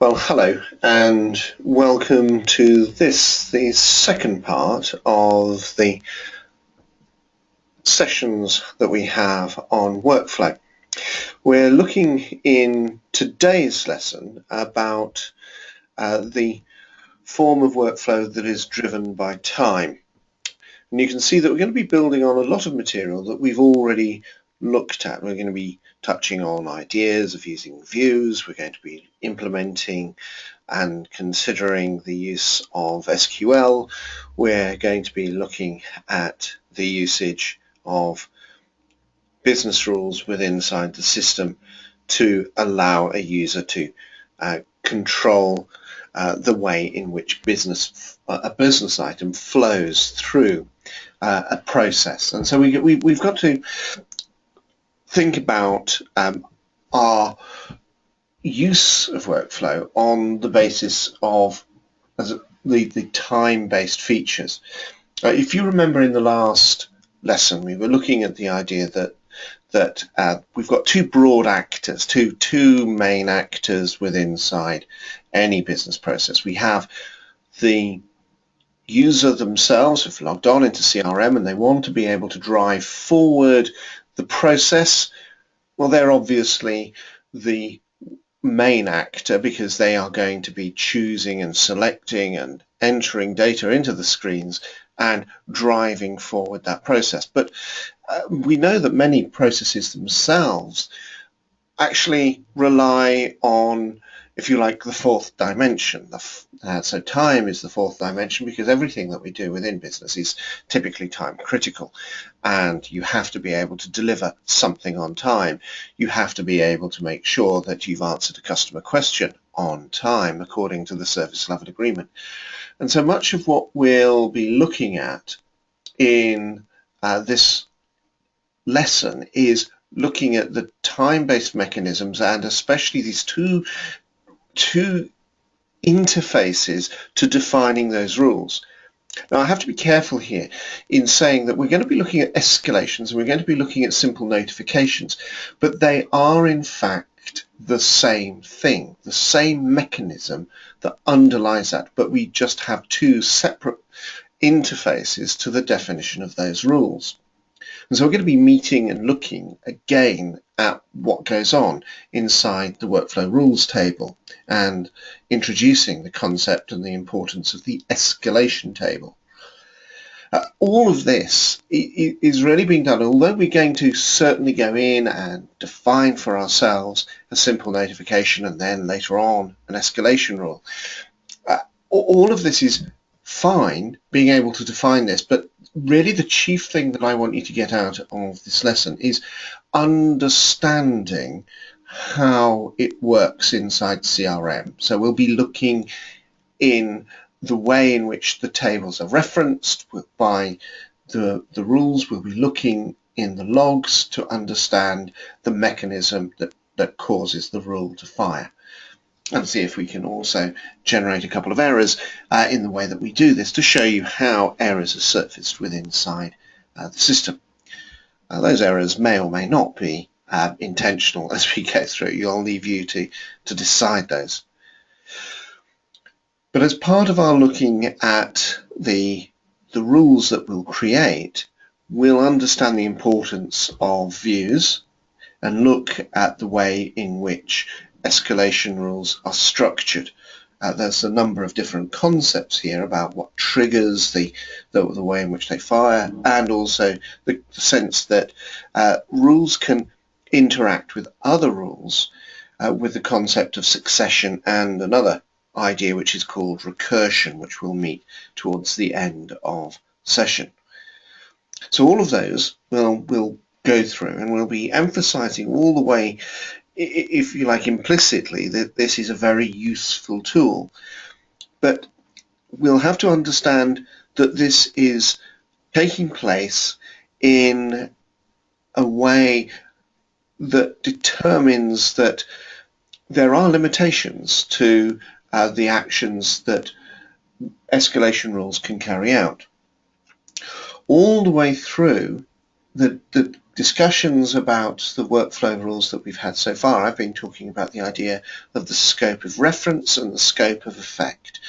Well, hello and welcome to the second part of the sessions that we have on workflow. We're looking in today's lesson about the form of workflow that is driven by time. And you can see that we're going to be building on a lot of material that we've already looked at. We're going to be touching on ideas of using views. We're going to be implementing and considering the use of SQL. We're going to be looking at the usage of business rules within inside the system to allow a user to control the way in which a business item flows through a process. And so we've got to think about our use of workflow on the basis of the time-based features. If you remember in the last lesson, we were looking at the idea that we've got two broad actors, two main actors within inside any business process. We have the user themselves who've logged on into CRM and they want to be able to drive forward the process. Well, they're obviously the main actor because they are going to be choosing and selecting and entering data into the screens and driving forward that process. But we know that many processes themselves actually rely on, if you like, the fourth dimension. So time is the fourth dimension because everything that we do within business is typically time critical, and you have to be able to deliver something on time. You have to be able to make sure that you've answered a customer question on time according to the service level agreement. And so much of what we'll be looking at in this lesson is looking at the time-based mechanisms, and especially these two interfaces to defining those rules. Now, I have to be careful here in saying that we're going to be looking at escalations and we're going to be looking at simple notifications, but they are in fact the same thing, the same mechanism that underlies that, but we just have two separate interfaces to the definition of those rules. And so we're going to be meeting and looking again at what goes on inside the workflow rules table and introducing the concept and the importance of the escalation table. All of this is really being done, although we're going to certainly go in and define for ourselves a simple notification and then later on an escalation rule. All of this is fine, being able to define this, but really the chief thing that I want you to get out of this lesson is understanding how it works inside CRM. So we'll be looking in the way in which the tables are referenced by the rules. We'll be looking in the logs to understand the mechanism that causes the rule to fire, and see if we can also generate a couple of errors in the way that we do this to show you how errors are surfaced within inside the system. Those errors may or may not be intentional as we go through. I'll leave you to decide those. But as part of our looking at the rules that we'll create, we'll understand the importance of views and look at the way in which escalation rules are structured. There's a number of different concepts here about what triggers the way in which they fire, and also the sense that rules can interact with other rules with the concept of succession and another idea which is called recursion, which we'll meet towards the end of session. So all of those we'll go through, and we'll be emphasizing all the way, if you like, implicitly, that this is a very useful tool. But we'll have to understand that this is taking place in a way that determines that there are limitations to the actions that escalation rules can carry out. All the way through, the discussions about the workflow rules that we've had so far, I've been talking about the idea of the scope of reference and the scope of effect.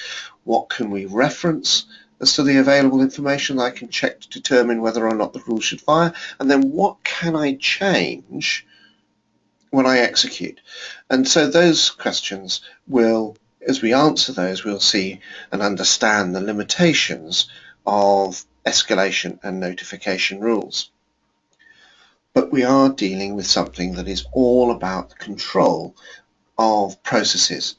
What can we reference as to the available information that I can check to determine whether or not the rule should fire, and then what can I change when I execute? And so those questions will, as we answer those, we'll see and understand the limitations of escalation and notification rules. But we are dealing with something that is all about the control of processes.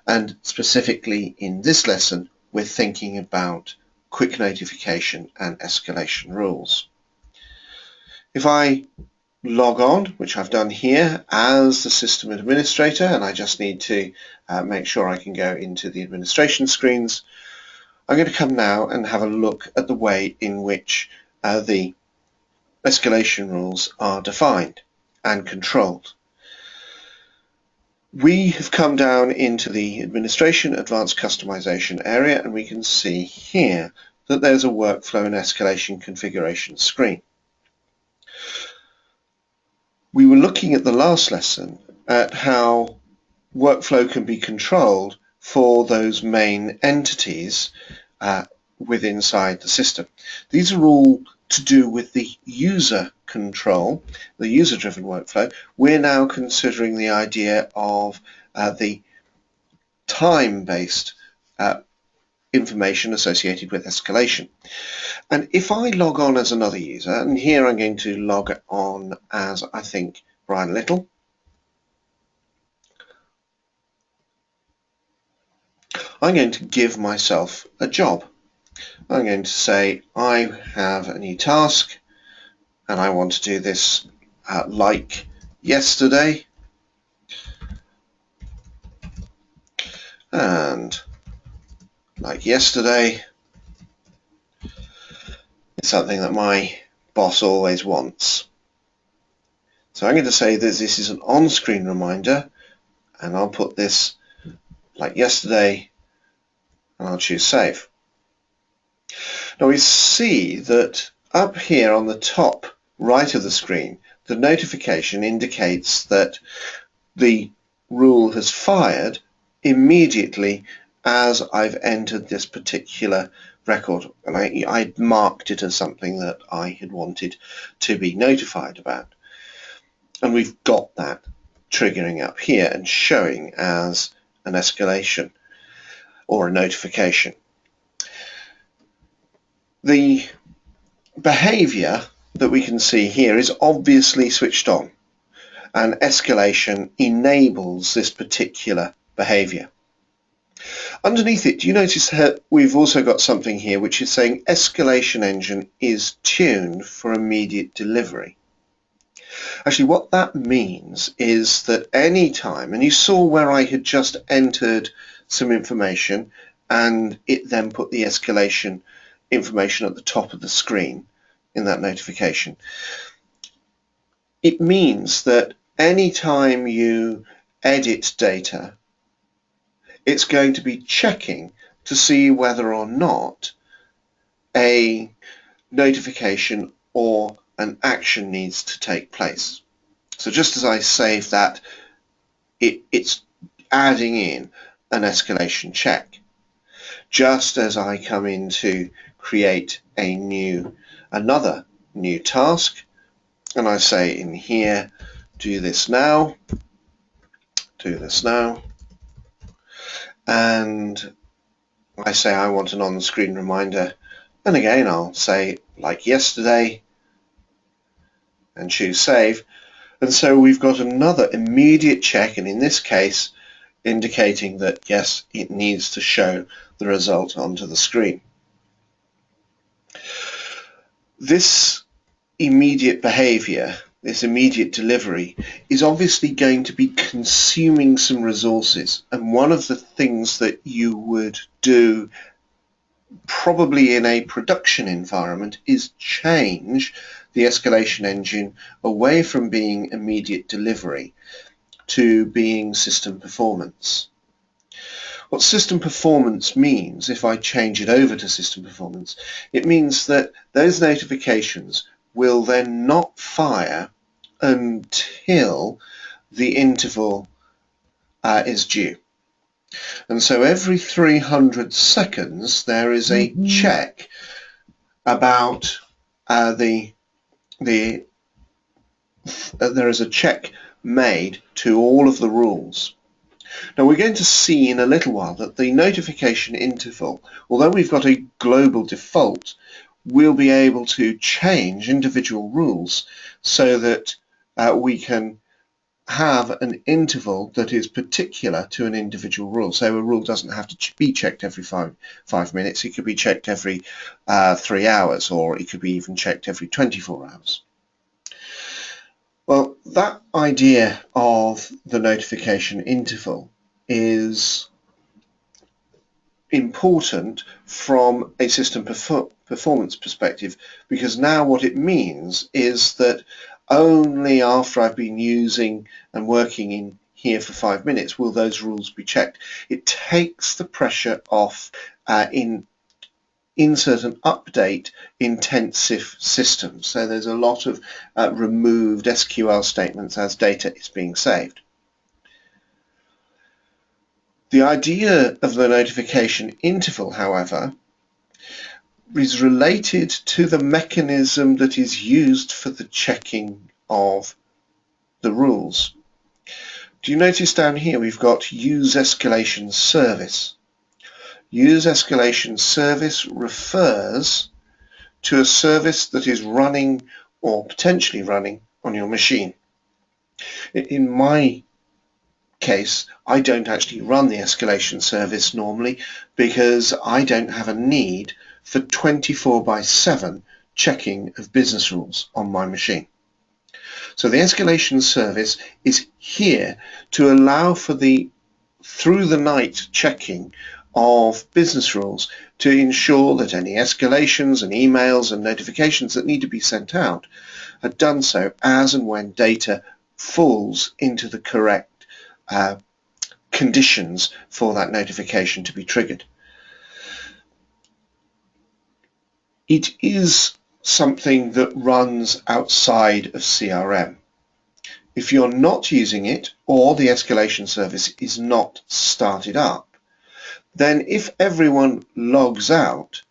And specifically in this lesson, we're thinking about quick notification and escalation rules. If I log on, which I've done here as the system administrator, and I just need to make sure I can go into the administration screens, I'm going to come now and have a look at the way in which the escalation rules are defined and controlled. We have come down into the administration advanced customization area, and we can see here that there's a workflow and escalation configuration screen. We were looking at the last lesson at how workflow can be controlled for those main entities within inside the system. These are all to do with the user control, the user-driven workflow. We're now considering the idea of the time-based information associated with escalation. And if I log on as another user, and here I'm going to log on as, I think, Brian Little, I'm going to give myself a job. I'm going to say I have a new task and I want to do this like yesterday, and like yesterday is something that my boss always wants. So I'm going to say that this is an on-screen reminder, and I'll put this like yesterday and I'll choose save. Now we see that up here on the top right of the screen, the notification indicates that the rule has fired immediately as I've entered this particular record, and I marked it as something that I had wanted to be notified about. And we've got that triggering up here and showing as an escalation or a notification. The behavior that we can see here is obviously switched on, and escalation enables this particular behavior. Underneath it, do you notice that we've also got something here which is saying escalation engine is tuned for immediate delivery? Actually, what that means is that any time, and you saw where I had just entered some information and it then put the escalation information at the top of the screen in that notification. It means that any time you edit data, it's going to be checking to see whether or not a notification or an action needs to take place. So just as I save that, it's adding in an escalation check. Just as I come in to create another new task, and I say in here, do this now, and I say I want an on-screen reminder, and again I'll say like yesterday and choose save, and so we've got another immediate check, and in this case indicating that yes, it needs to show the result onto the screen. This immediate behavior, this immediate delivery, is obviously going to be consuming some resources, and one of the things that you would do probably in a production environment is change the escalation engine away from being immediate delivery to being system performance. What system performance means, if I change it over to system performance, it means that those notifications will then not fire until the interval is due. And so every 300 seconds there is a check about there is a check made to all of the rules. Now we're going to see in a little while that the notification interval, although we've got a global default, we'll be able to change individual rules so that we can have an interval that is particular to an individual rule. So a rule doesn't have to be checked every five minutes. It could be checked every 3 hours, or it could be even checked every 24 hours. Well, that idea of the notification interval is important from a system performance perspective, because now what it means is that only after I've been using and working in here for 5 minutes will those rules be checked. It takes the pressure off insert and update intensive systems. So there's a lot of removed SQL statements as data is being saved. The idea of the notification interval, however, is related to the mechanism that is used for the checking of the rules. Do you notice down here we've got use escalation service? Use escalation service refers to a service that is running or potentially running on your machine. In my case, I don't actually run the escalation service normally because I don't have a need for 24/7 checking of business rules on my machine. So the escalation service is here to allow for the through the night checking of business rules to ensure that any escalations and emails and notifications that need to be sent out are done so as and when data falls into the correct conditions for that notification to be triggered. It is something that runs outside of CRM. If you're not using it or the escalation service is not started up, then if everyone logs out,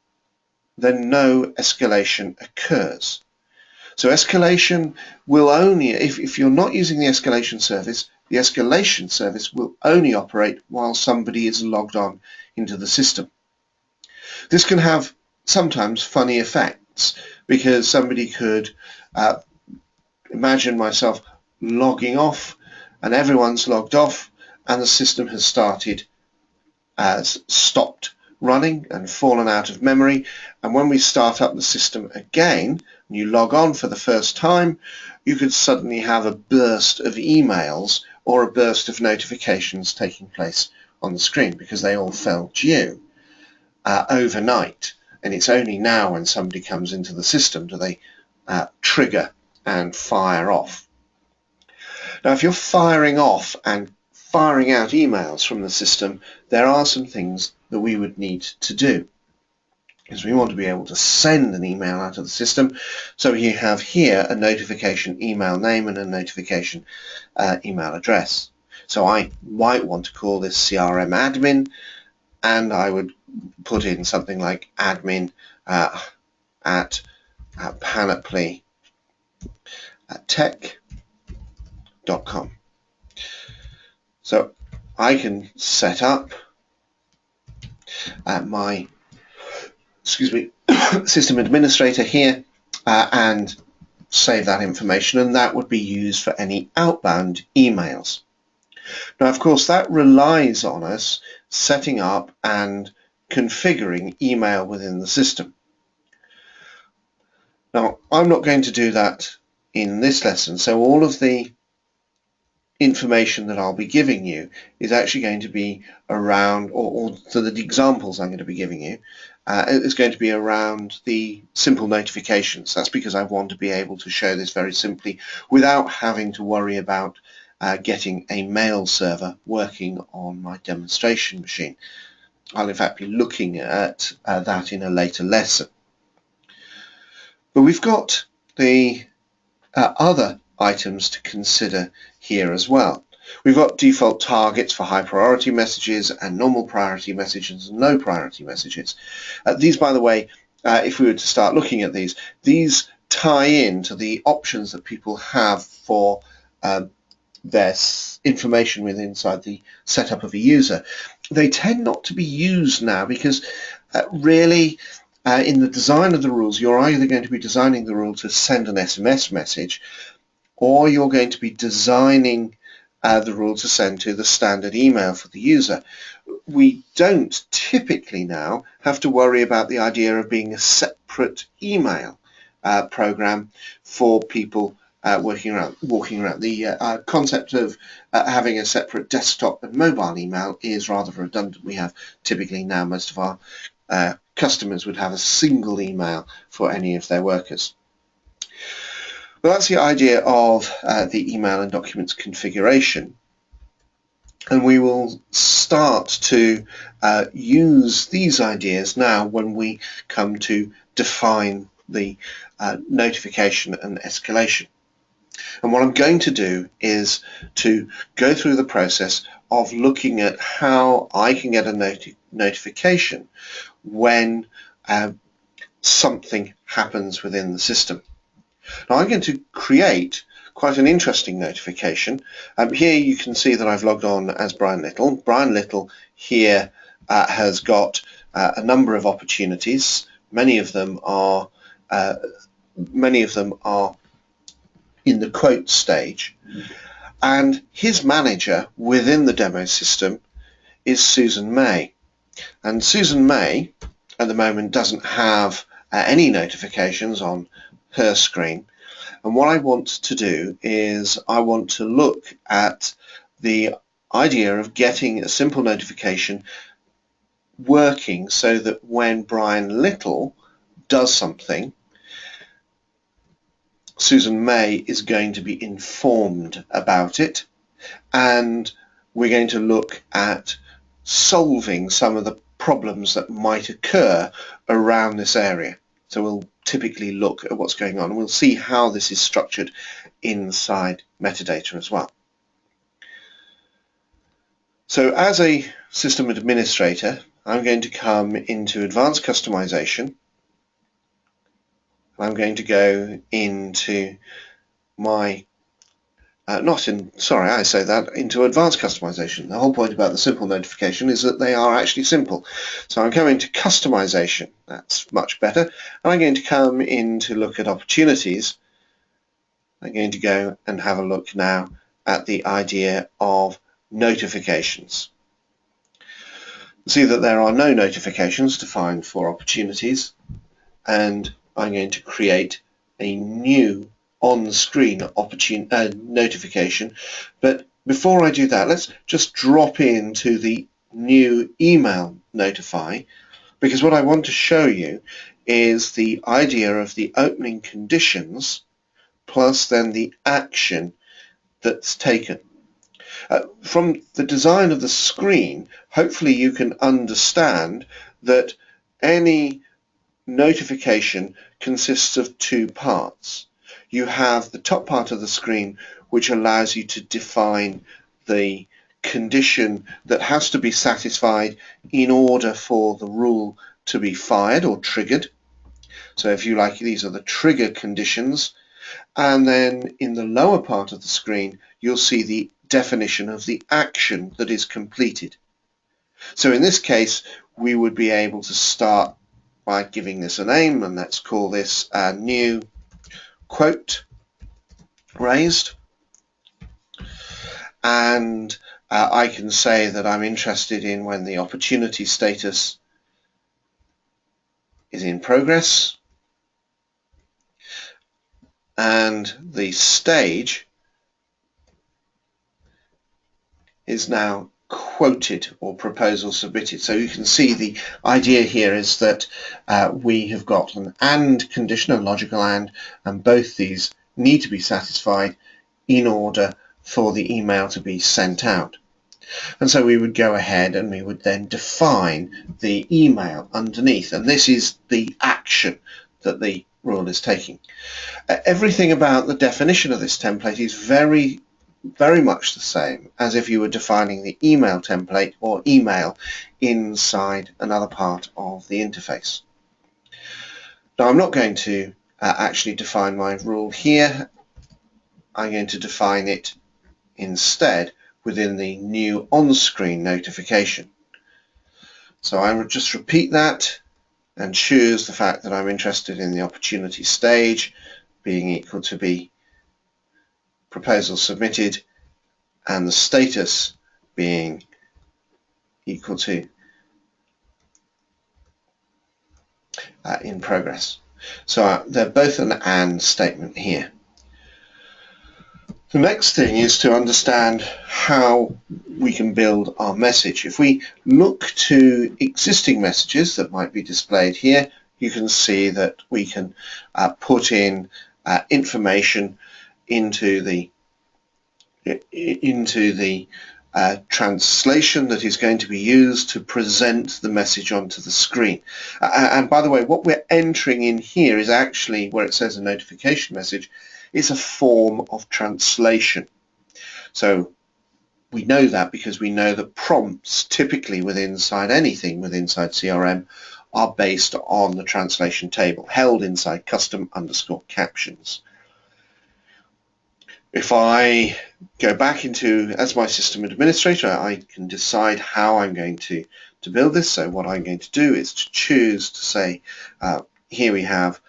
then no escalation occurs. So escalation will only, if you're not using the escalation service will only operate while somebody is logged on into the system. This can have sometimes funny effects, because somebody could imagine myself logging off and everyone's logged off and the system has stopped running and fallen out of memory, and when we start up the system again and you log on for the first time, you could suddenly have a burst of emails or a burst of notifications taking place on the screen because they all fell due overnight, and it's only now when somebody comes into the system do they trigger and fire off. Now if you're firing off and firing out emails from the system, there are some things that we would need to do, because we want to be able to send an email out of the system. So you have here a notification email name and a notification email address. So I might want to call this CRM admin, and I would put in something like admin at panoplytech.com. So I can set up my system administrator here and save that information, and that would be used for any outbound emails. Now of course that relies on us setting up and configuring email within the system. Now I'm not going to do that in this lesson, so all of the information that I'll be giving you is actually going to be around, or so the examples I'm going to be giving you is going to be around the simple notifications. That's because I want to be able to show this very simply without having to worry about getting a mail server working on my demonstration machine. I'll in fact be looking at that in a later lesson. But we've got the other items to consider here as well. We've got default targets for high priority messages and normal priority messages and low priority messages. These, by the way, if we were to start looking at these tie in to the options that people have for their information inside the setup of a user. They tend not to be used now because really in the design of the rules, you're either going to be designing the rule to send an SMS message, or you're going to be designing the rule to send to the standard email for the user. We don't typically now have to worry about the idea of being a separate email program for people walking around. The concept of having a separate desktop and mobile email is rather redundant. We have typically now, most of our customers would have a single email for any of their workers. Well, that's the idea of the email and documents configuration. And we will start to use these ideas now when we come to define the notification and escalation. And what I'm going to do is to go through the process of looking at how I can get a notification when something happens within the system. Now I'm going to create quite an interesting notification. Here you can see that I've logged on as Brian Little. Brian Little here has got a number of opportunities. Many of them are in the quote stage, and his manager within the demo system is Susan May. And Susan May at the moment doesn't have any notifications on her screen. And what I want to do is I want to look at the idea of getting a simple notification working so that when Brian Little does something, Susan May is going to be informed about it, and we're going to look at solving some of the problems that might occur around this area. So we'll typically look at what's going on, and we'll see how this is structured inside metadata as well. So as a system administrator, I'm going to come into advanced customization. I'm going to go into my into advanced customization. The whole point about the simple notification is that they are actually simple. So I'm coming to customization. That's much better. And I'm going to come in to look at opportunities. I'm going to go and have a look now at the idea of notifications. See that there are no notifications defined for opportunities, and I'm going to create a new on-screen notification. But before I do that, let's just drop into the new email notify, because what I want to show you is the idea of the opening conditions plus then the action that's taken. From the design of the screen, hopefully you can understand that any notification consists of two parts. You have the top part of the screen, which allows you to define the condition that has to be satisfied in order for the rule to be fired or triggered. So if you like, these are the trigger conditions. And then in the lower part of the screen, you'll see the definition of the action that is completed. So in this case, we would be able to start by giving this a name, and let's call this a new quote raised. And I can say that I'm interested in when the opportunity status is in progress, and the stage is now quoted or proposal submitted. So you can see the idea here is that we have got an AND condition, a logical AND, and both these need to be satisfied in order for the email to be sent out. And so we would go ahead and we would then define the email underneath, and this is the action that the rule is taking. Everything about the definition of this template is very much the same as if you were defining the email template or email inside another part of the interface. Now I'm not going to actually define my rule here. I'm going to define it instead within the new on-screen notification. So I will just repeat that and choose the fact that I'm interested in the opportunity stage being equal to be proposal submitted and the status being equal to in progress. So they're both an AND statement here. The next thing is to understand how we can build our message. If we look to existing messages that might be displayed here, you can see that we can put in information into the translation that is going to be used to present the message onto the screen. And by the way, what we're entering in here is actually, where it says a notification message, is a form of translation. So we know that because we know that prompts typically inside CRM are based on the translation table held inside custom_captions. If I go back into, as my system administrator, I can decide how I'm going to build this. So what I'm going to do is to choose to say, here we have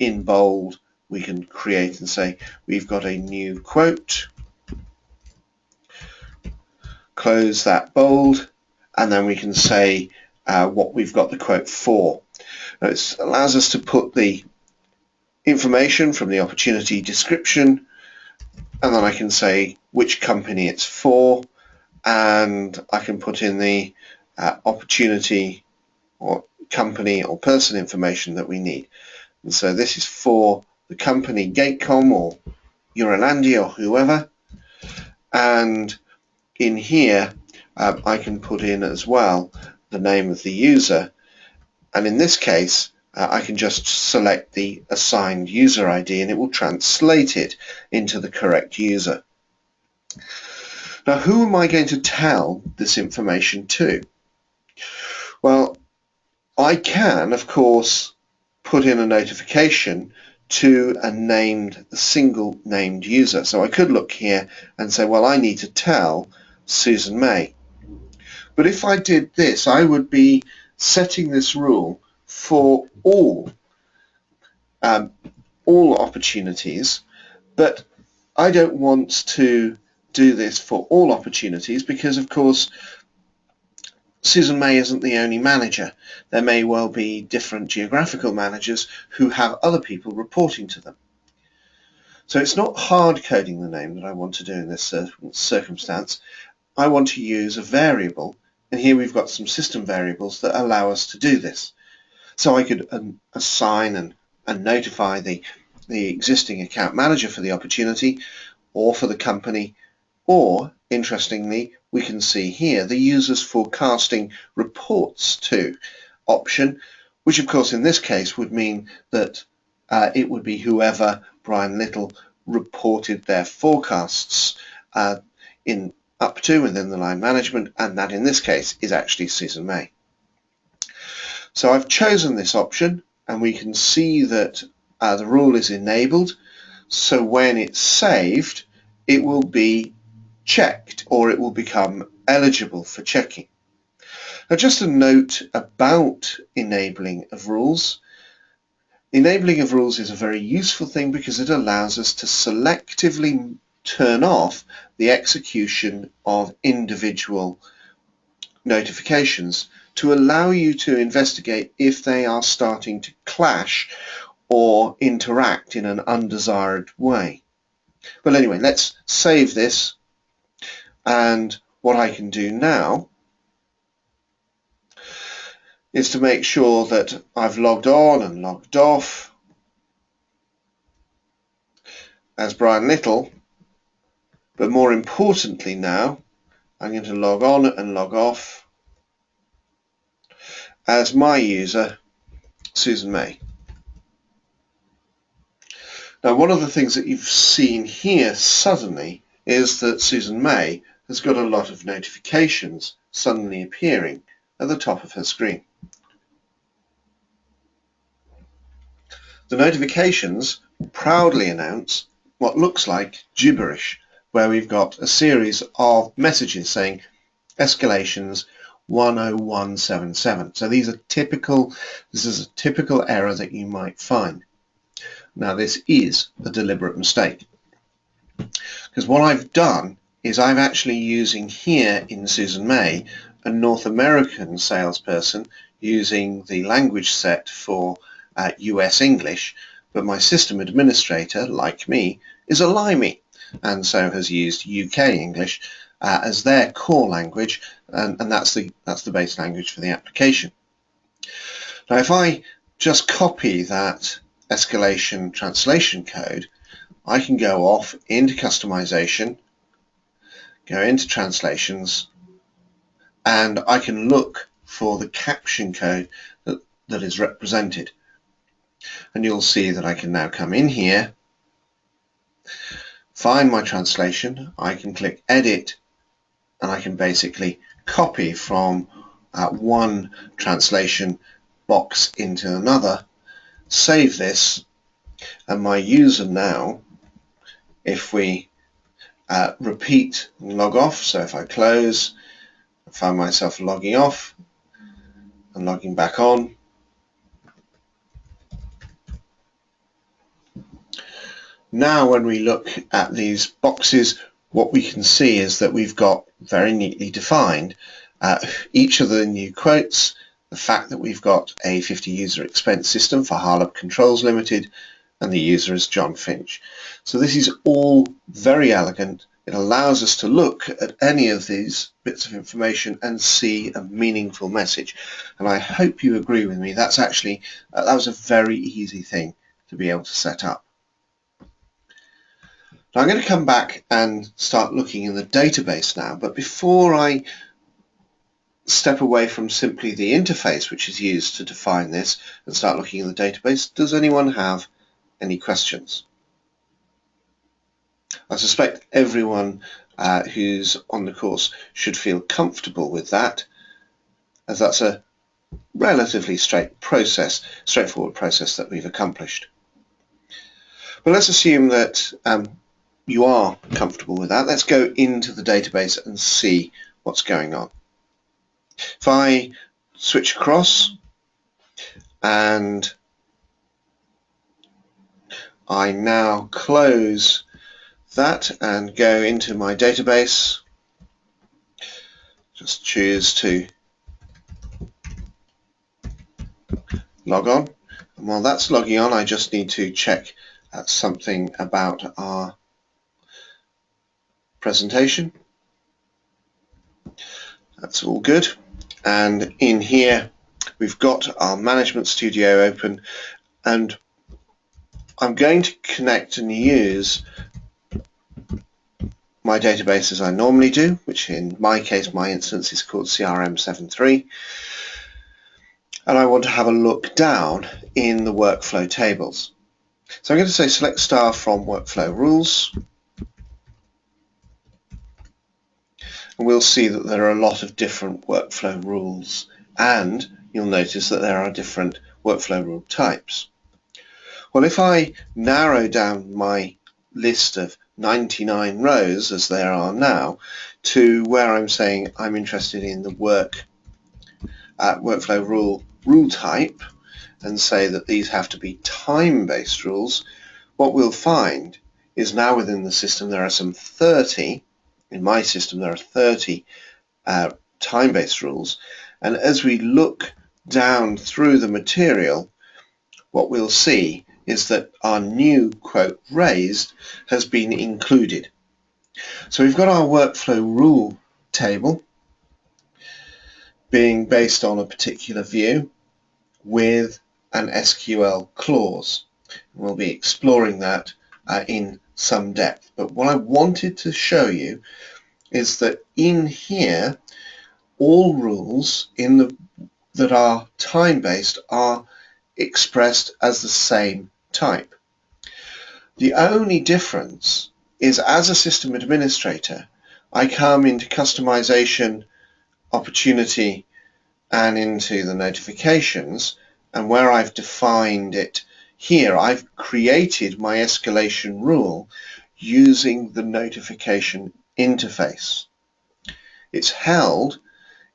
in bold, we can create and say, we've got a new quote, close that bold, and then we can say what we've got the quote for. Now, it allows us to put the information from the opportunity description, and then I can say which company it's for, and I can put in the opportunity or company or person information that we need. And so this is for the company Gatecom or Eurolandia or whoever, and in here I can put in as well the name of the user, and in this case I can just select the assigned user ID and it will translate it into the correct user. Now, who am I going to tell this information to? Well, I can, of course, put in a notification to a single named user. So I could look here and say, well, I need to tell Susan May. But if I did this, I would be setting this rule for all opportunities, but I don't want to do this for all opportunities because, of course, Susan May isn't the only manager. There may well be different geographical managers who have other people reporting to them. So it's not hard coding the name that I want to do in this circumstance. I want to use a variable, and here we've got some system variables that allow us to do this. So I could assign and notify the existing account manager for the opportunity or for the company, or interestingly we can see here the users forecasting reports to option, which of course in this case would mean that it would be whoever Brian Little reported their forecasts in up to within the line management, and that in this case is actually Susan May. So I've chosen this option and we can see that the rule is enabled, so when it's saved it will be checked or it will become eligible for checking. Now, just a note about enabling of rules. Enabling of rules is a very useful thing because it allows us to selectively turn off the execution of individual notifications to allow you to investigate if they are starting to clash or interact in an undesired way. But anyway, let's save this, and what I can do now is to make sure that I've logged on and logged off as Brian Little, but more importantly now I'm going to log on and log off as my user, Susan May. Now, one of the things that you've seen here suddenly is that Susan May has got a lot of notifications suddenly appearing at the top of her screen. The notifications proudly announce what looks like gibberish, where we've got a series of messages saying escalations 10177. So this is a typical error that you might find. Now, this is a deliberate mistake, because what I've done is I'm actually using here in Susan May a North American salesperson using the language set for US English, but my system administrator, like me, is a Limey, and so has used UK English as their core language, and that's the base language for the application. Now, if I just copy that escalation translation code, I can go off into customization, go into translations, and I can look for the caption code that is represented. And you'll see that I can now come in here, find my translation, I can click edit, and I can basically copy from one translation box into another, save this, and my user now, if we repeat and log off, so if I close, I find myself logging off and logging back on, now when we look at these boxes, what we can see is that we've got very neatly defined each of the new quotes, the fact that we've got a 50 user expense system for Harlop Controls Limited, and the user is John Finch. So this is all very elegant. It allows us to look at any of these bits of information and see a meaningful message. And I hope you agree with me. That's actually, that was a very easy thing to be able to set up. Now I'm going to come back and start looking in the database now, but before I step away from simply the interface which is used to define this and start looking in the database, does anyone have any questions? I suspect everyone who's on the course should feel comfortable with that, as that's a relatively straightforward process that we've accomplished. But let's assume that you are comfortable with that. Let's go into the database and see what's going on. If I switch across and I now close that and go into my database, just choose to log on, and while that's logging on I just need to check something about our presentation. That's all good, and in here we've got our Management Studio open, and I'm going to connect and use my database as I normally do, which in my case, my instance is called CRM 7.3, and I want to have a look down in the workflow tables. So I'm going to say select star from workflow rules, and we'll see that there are a lot of different workflow rules, and you'll notice that there are different workflow rule types. Well, if I narrow down my list of 99 rows, as there are now, to where I'm saying I'm interested in the workflow rule type, and say that these have to be time-based rules, what we'll find is now within the system there are some 30, in my system there are 30 time-based rules, and as we look down through the material, what we'll see is that our new quote raised has been included. So we've got our workflow rule table being based on a particular view with an SQL clause. We'll be exploring that in some depth. But what I wanted to show you is that in here, all rules that are time-based are expressed as the same type. The only difference is, as a system administrator, I come into customization opportunity and into the notifications, and where I've defined it here, I've created my escalation rule using the notification interface. It's held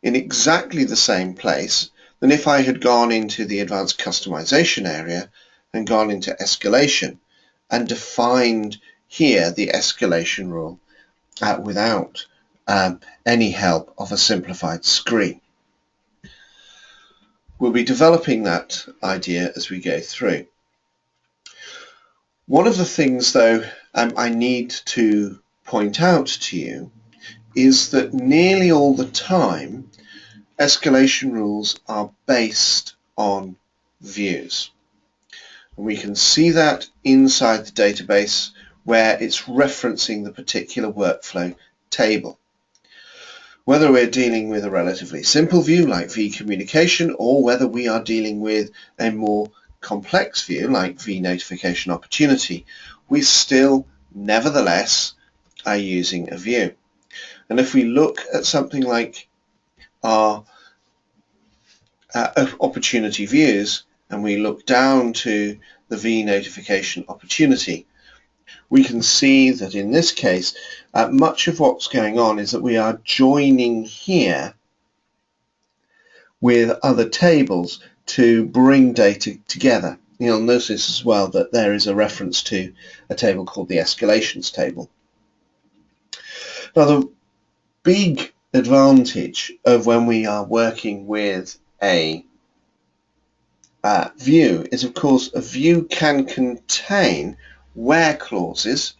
in exactly the same place than if I had gone into the advanced customization area and gone into escalation and defined here the escalation rule without any help of a simplified screen. We'll be developing that idea as we go through. One of the things, though, I need to point out to you is that nearly all the time escalation rules are based on views. And we can see that inside the database where it's referencing the particular workflow table. Whether we're dealing with a relatively simple view like V communication, or whether we are dealing with a more complex view like V notification opportunity, we still nevertheless are using a view. And if we look at something like our opportunity views and we look down to the V notification opportunity, we can see that in this case much of what's going on is that we are joining here with other tables to bring data together. You'll notice as well that there is a reference to a table called the escalations table. Now, the big advantage of when we are working with a view is, of course, a view can contain where clauses,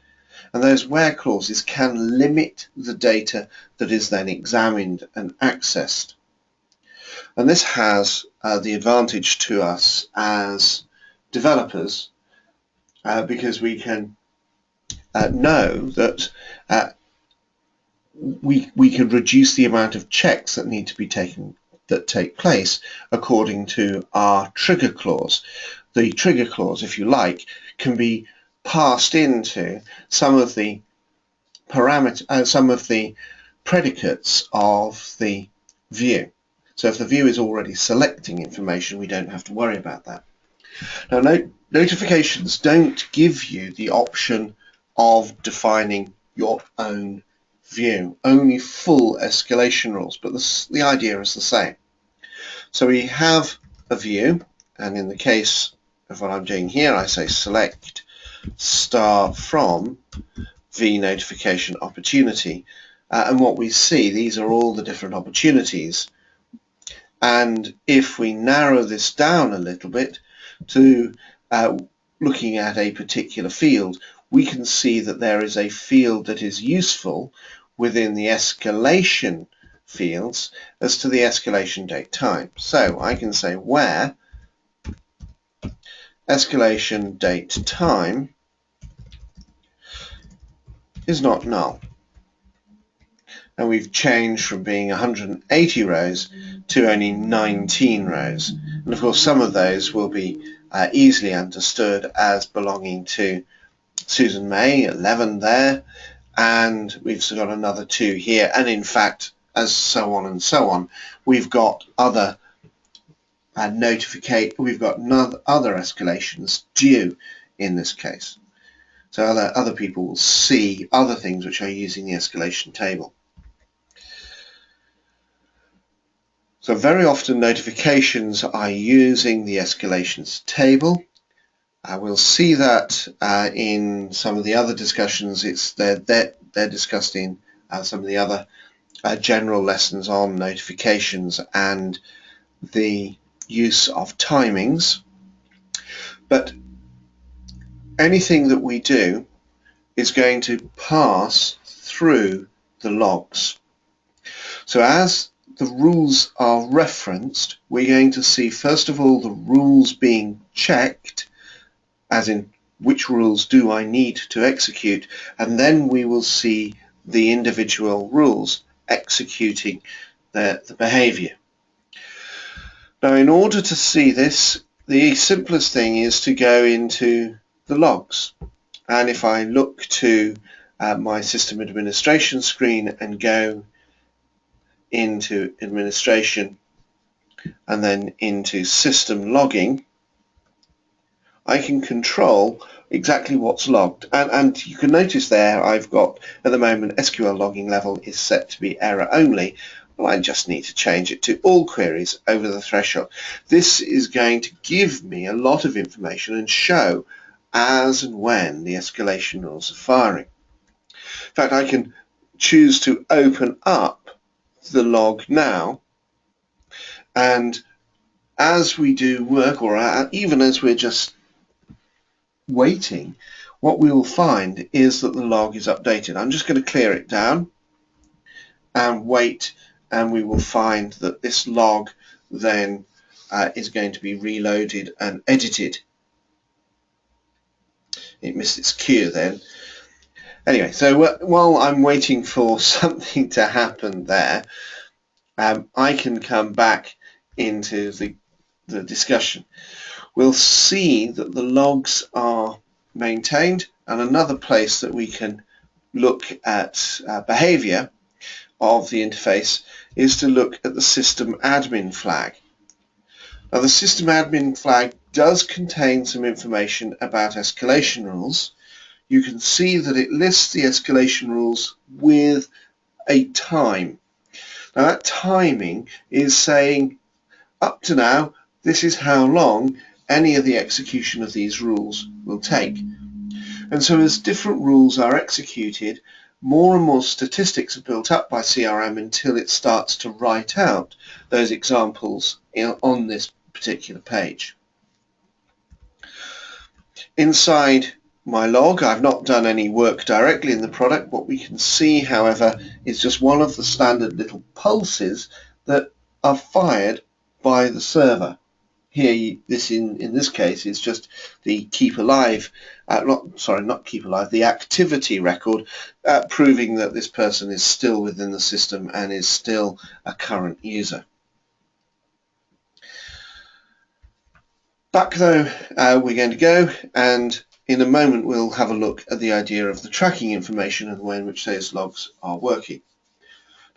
and those where clauses can limit the data that is then examined and accessed. And this has the advantage to us as developers because we can know that we can reduce the amount of checks that need to be take place according to our trigger clause. The trigger clause, if you like, can be passed into some of the some of the predicates of the view. So if the view is already selecting information, we don't have to worry about that. Now, notifications don't give you the option of defining your own view, only full escalation rules, but the idea is the same. So we have a view, and in the case of what I'm doing here, I say select star from V notification opportunity, and what we see, these are all the different opportunities. And if we narrow this down a little bit to looking at a particular field, we can see that there is a field that is useful within the escalation fields as to the escalation date time. So I can say where escalation date time is not null. And we've changed from being 180 rows to only 19 rows. And of course some of those will be easily understood as belonging to Susan May, 11 there, and we've got another 2 here, and in fact, as so on and so on, we've got other other escalations due in this case. So other people will see other things which are using the escalation table. So very often notifications are using the escalations table. We'll see that in some of the other discussions. They're discussed in some of the other general lessons on notifications and the use of timings. But anything that we do is going to pass through the logs. So as the rules are referenced, we're going to see first of all the rules being checked, as in which rules do I need to execute, and then we will see the individual rules executing the behavior. Now, in order to see this, the simplest thing is to go into the logs, And if I look to my system administration screen and go into administration and then into system logging, I can control exactly what's logged. And you can notice there I've got, at the moment, SQL logging level is set to be error only. Well, I just need to change it to all queries over the threshold. This is going to give me a lot of information and show as and when the escalation rules are firing. In fact, I can choose to open up the log now, and as we do work, or even as we're just waiting, what we will find is that the log is updated. I'm just going to clear it down and wait, and we will find that this log then is going to be reloaded and edited. It missed its cue then. Anyway, so while I'm waiting for something to happen there, I can come back into the discussion. We'll see that the logs are maintained, and another place that we can look at behavior of the interface is to look at the system admin flag. Now, the system admin flag does contain some information about escalation rules. You can see that it lists the escalation rules with a time. Now, that timing is saying up to now, this is how long any of the execution of these rules will take. And so as different rules are executed, more and more statistics are built up by CRM until it starts to write out those examples on this particular page. Inside my log, I've not done any work directly in the product. What we can see, however, is just one of the standard little pulses that are fired by the server. Here, in this case, is just the keep alive, not keep alive, the activity record, proving that this person is still within the system and is still a current user. Back though, we're going to go, and in a moment we'll have a look at the idea of the tracking information and the way in which those logs are working.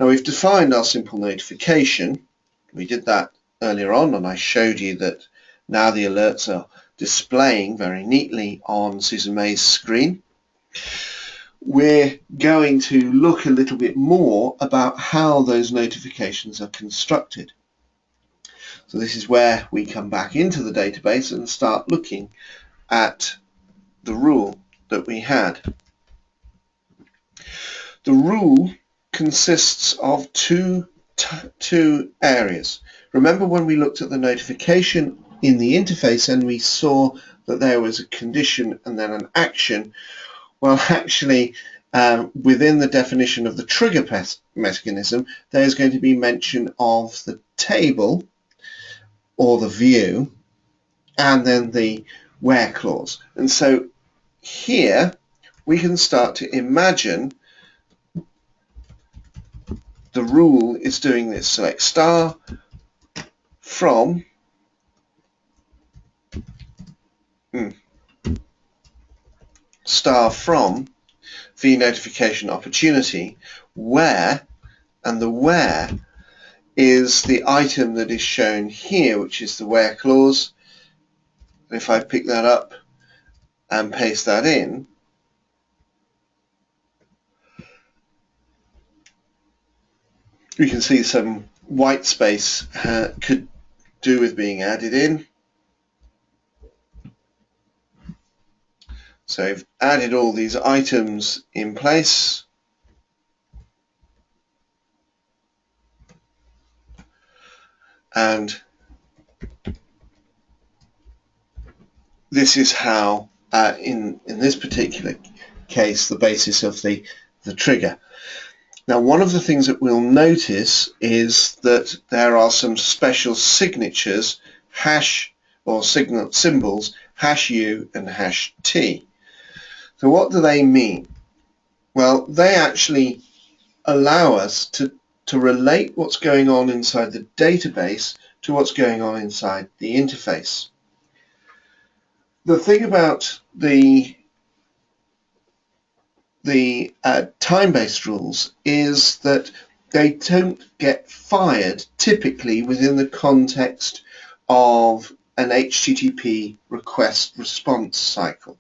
Now, we've defined our simple notification. We did that earlier on, and I showed you that now the alerts are displaying very neatly on Susan May's screen. We're going to look a little bit more about how those notifications are constructed. So this is where we come back into the database and start looking at the rule that we had. The rule consists of two areas. Remember when we looked at the notification in the interface and we saw that there was a condition and then an action? Well, actually, within the definition of the trigger mechanism, there's going to be mention of the table or the view and then the where clause. And so here we can start to imagine the rule is doing this. Select star from the notification opportunity where, and the where is the item that is shown here, which is the where clause. And if I pick that up and paste that in, we can see some white space could do with being added in. So I've added all these items in place. And this is how, in this particular case, the basis of the trigger. Now, one of the things that we'll notice is that there are some special signatures, hash or symbols, hash U and hash T. So what do they mean? Well, they actually allow us to relate what's going on inside the database to what's going on inside the interface. The thing about the the time-based rules is that they don't get fired typically within the context of an HTTP request response cycle.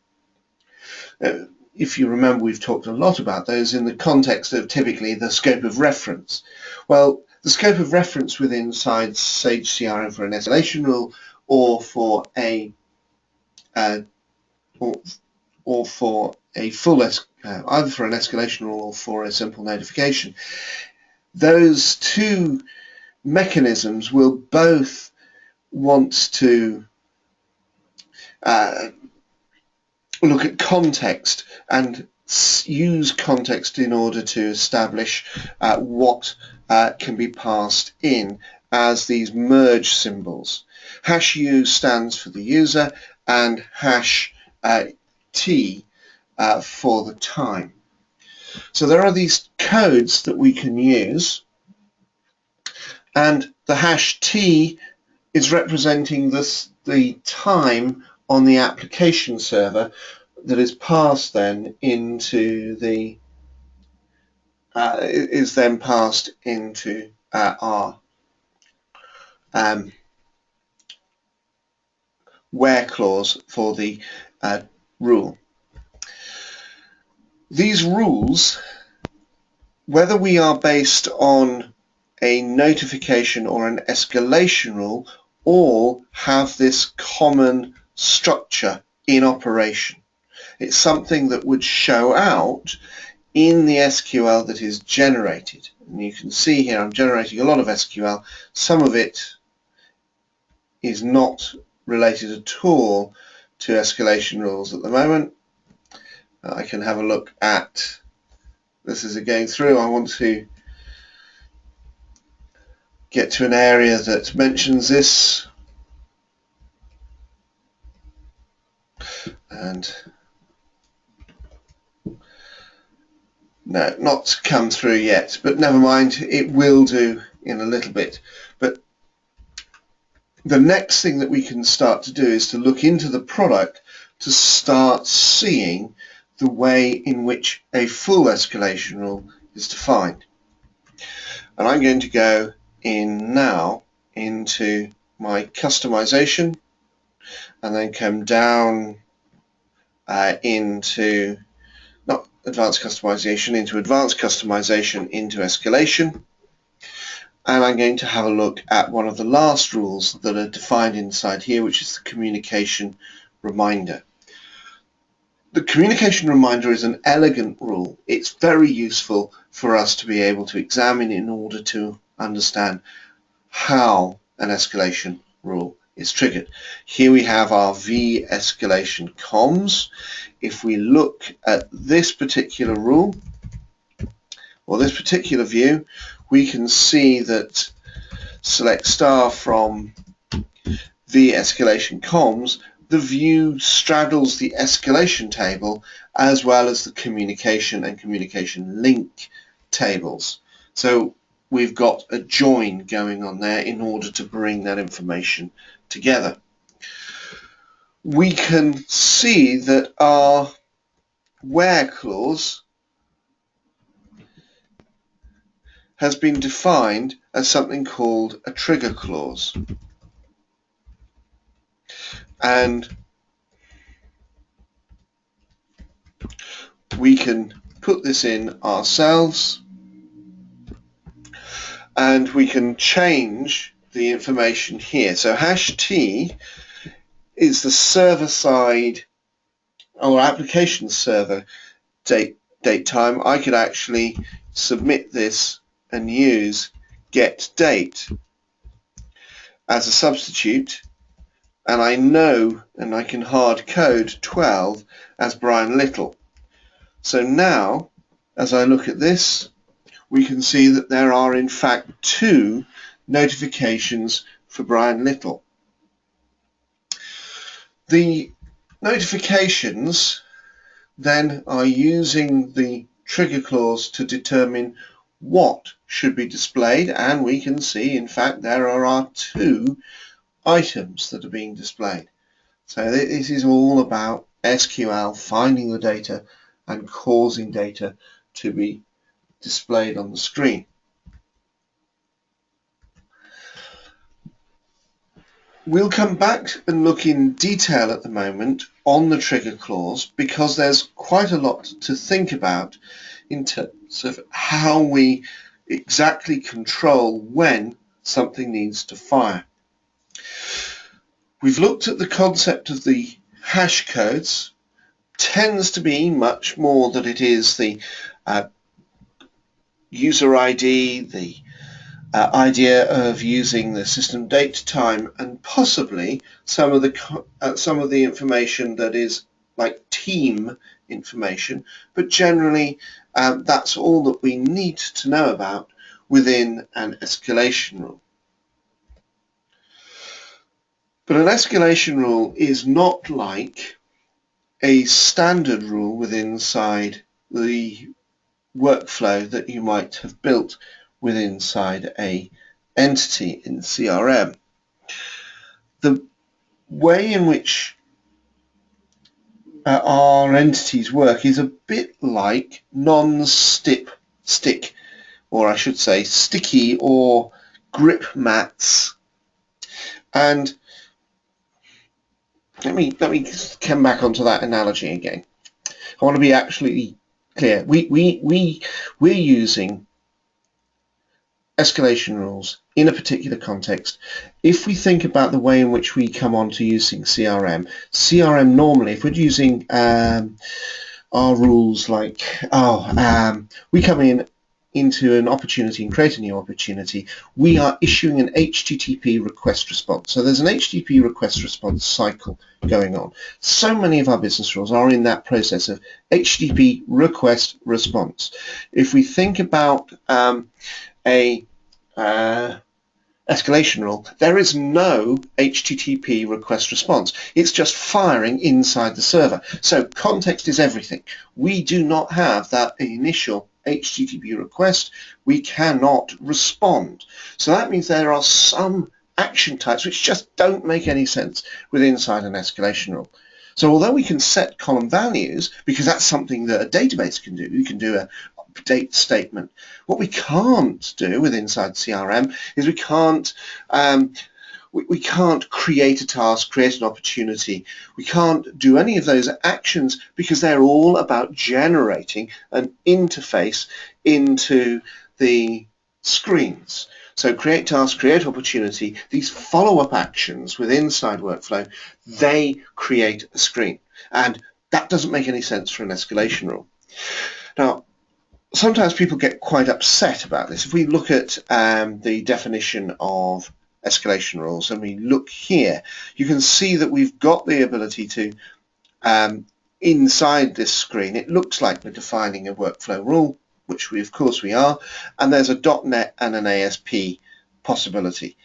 If you remember, we've talked a lot about those in the context of typically the scope of reference. Well, the scope of reference within Sage CRM for an escalation rule or for a full either for an escalation rule or for a simple notification, those two mechanisms will both want to look at context and use context in order to establish what can be passed in as these merge symbols. Hash U stands for the user and hash T for the time. So there are these codes that we can use, and the hash T is representing the time on the application server that is passed then into the is then passed into our where clause for the rule. These rules, whether we are based on a notification or an escalation rule, all have this common structure in operation. It's something that would show out in the SQL that is generated. And you can see here I'm generating a lot of SQL. Some of it is not related at all to escalation rules at the moment. I can have a look at this as it going through. I want to get to an area that mentions this, and no, not come through yet, but never mind, it will do in a little bit. But the next thing that we can start to do is to look into the product to start seeing the way in which a full escalation rule is defined. And I'm going to go in now into my customization and then come down into not advanced customization, into advanced customization, into escalation, and I'm going to have a look at one of the last rules that are defined inside here, which is the communication reminder. The communication reminder is an elegant rule. It's very useful for us to be able to examine in order to understand how an escalation rule is triggered. Here we have our V escalation comms. If we look at this particular rule or this particular view, we can see that select star from V escalation comms, the view straddles the escalation table as well as the communication and communication link tables. So we've got a join going on there in order to bring that information together. We can see that our where clause has been defined as something called a trigger clause. And we can put this in ourselves, and we can change the information here. So hash T is the server side or application server date time. I could actually submit this and use get date as a substitute, and I know, and I can hard code 12 as Brian Little. So now, as I look at this, we can see that there are in fact 2 notifications for Brian Little. The notifications then are using the trigger clause to determine what should be displayed, and we can see in fact there are our 2 items that are being displayed. So this is all about SQL finding the data and causing data to be displayed on the screen. We'll come back and look in detail at the moment on the trigger clause, because there's quite a lot to think about in terms of how we exactly control when something needs to fire. We've looked at the concept of the hash codes. Tends to be much more that it is the user ID, the idea of using the system date time, and possibly some of the information that is like team information, but generally that's all that we need to know about within an escalation rule. But an escalation rule is not like a standard rule within inside the workflow that you might have built within inside a entity in CRM. The way in which our entities work is a bit like non-stick, or I should say sticky or grip mats. And let me come back onto that analogy again. I want to be absolutely clear. We're using escalation rules in a particular context. If we think about the way in which we come on to using CRM normally, if we're using our rules like, we come into an opportunity and create a new opportunity, we are issuing an HTTP request response. So there's an HTTP request response cycle going on. So many of our business rules are in that process of HTTP request response. If we think about a escalation rule, there is no HTTP request response. It's just firing inside the server. So context is everything. We do not have that initial HTTP request. We cannot respond. So that means there are some action types which just don't make any sense within inside an escalation rule. So although we can set column values, because that's something that a database can do, we can do a update statement. What we can't do with inside CRM is we can't create a task, create an opportunity. We can't do any of those actions because they're all about generating an interface into the screens. So create task, create opportunity, these follow-up actions with inside workflow, they create a screen. And that doesn't make any sense for an escalation rule. Now, sometimes people get quite upset about this. If we look at the definition of escalation rules and we look here, you can see that we've got the ability to, inside this screen, it looks like we're defining a workflow rule, which of course we are, and there's a .NET and an ASP possibility.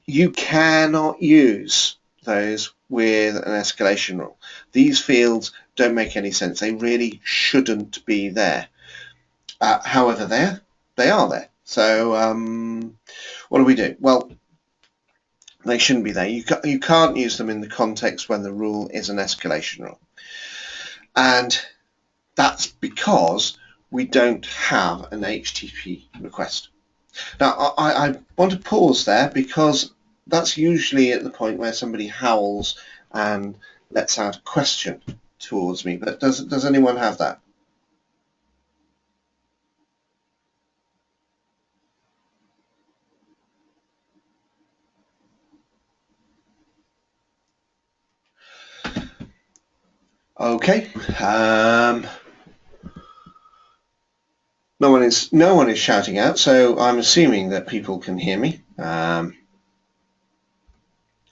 You cannot use those with an escalation rule. These fields don't make any sense. They really shouldn't be there. However, they are there. So what do we do? Well, they shouldn't be there. You can't use them in the context when the rule is an escalation rule. And that's because we don't have an HTTP request. Now, I want to pause there because that's usually at the point where somebody howls and lets out a question towards me. But does anyone have that? Okay. No one is shouting out, so I'm assuming that people can hear me.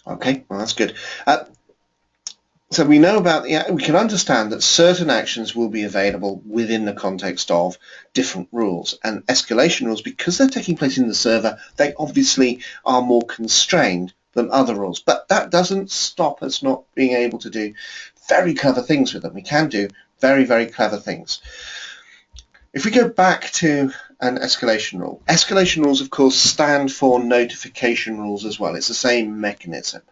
Okay, well that's good. So we know about we can understand that certain actions will be available within the context of different rules, and escalation rules, because they're taking place in the server, they obviously are more constrained than other rules. But that doesn't stop us not being able to do very clever things with them. We can do very, very clever things. If we go back to an escalation rule, escalation rules, of course, stand for notification rules as well. It's the same mechanism.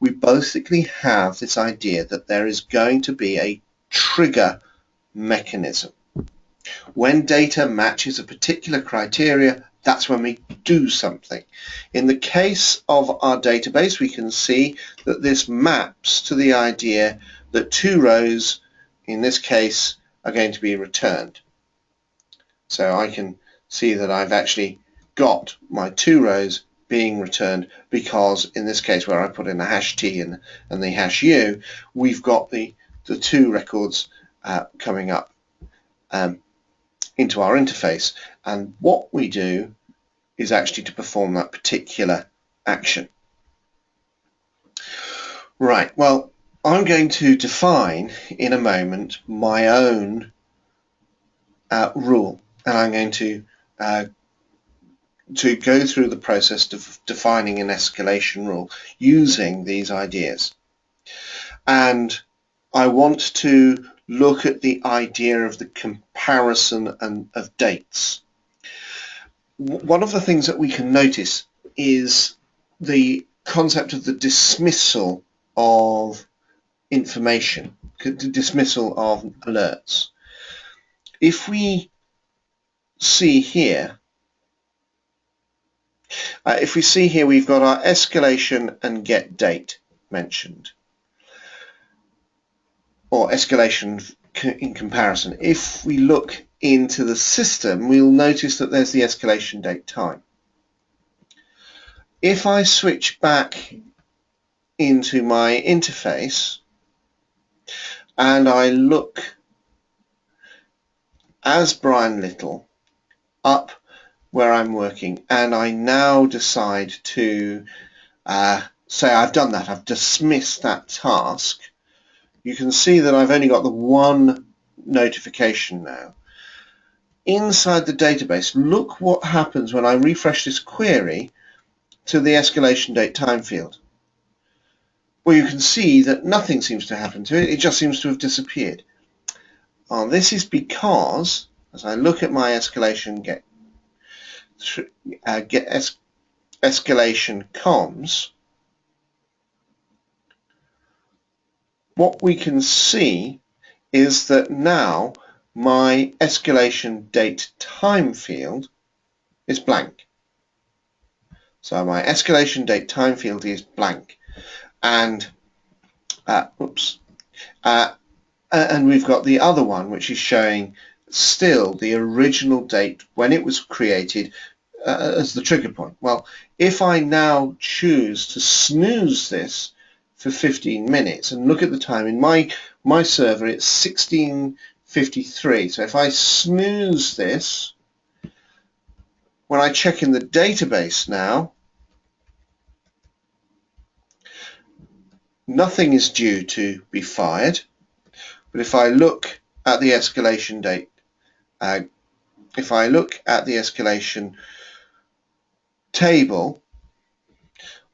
We basically have this idea that there is going to be a trigger mechanism. When data matches a particular criteria, that's when we do something. In the case of our database, we can see that this maps to the idea that 2 rows, in this case, are going to be returned. So I can see that I've actually got my 2 rows being returned because in this case where I put in a hash T and the hash U, we've got the 2 records coming up into our interface, and what we do is actually to perform that particular action. Right, well, I'm going to define in a moment my own rule, and I'm going to go through the process of defining an escalation rule using these ideas. And I want to look at the idea of the comparison of dates. One of the things that we can notice is the concept of the dismissal of information, the dismissal of alerts. If we see here, we've got our escalation and get date mentioned, or escalation in comparison. If we look into the system, we'll notice that there's the escalation date time. If I switch back into my interface and I look as Brian Little up where I'm working, and I now decide to say I've done that, I've dismissed that task, you can see that I've only got the one notification now. Inside the database, look what happens when I refresh this query to the escalation date time field. Well, you can see that nothing seems to happen to it, it just seems to have disappeared. This is because, as I look at my escalation escalation comms, what we can see is that now my escalation date time field is blank. So my escalation date time field is blank, and and we've got the other one which is showing still the original date when it was created as the trigger point. Well, if I now choose to snooze this for 15 minutes and look at the time in my server, it's 16:53. So if I snooze this, when I check in the database now, nothing is due to be fired. But if I look at the escalation date, if I look at the escalation table,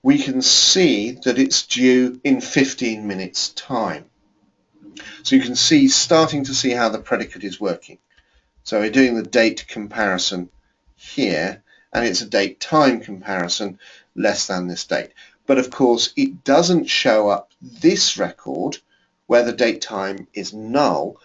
we can see that it's due in 15 minutes time. So you can see, starting to see how the predicate is working. So we're doing the date comparison here, and it's a date time comparison less than this date. But of course it doesn't show up this record where the date time is null,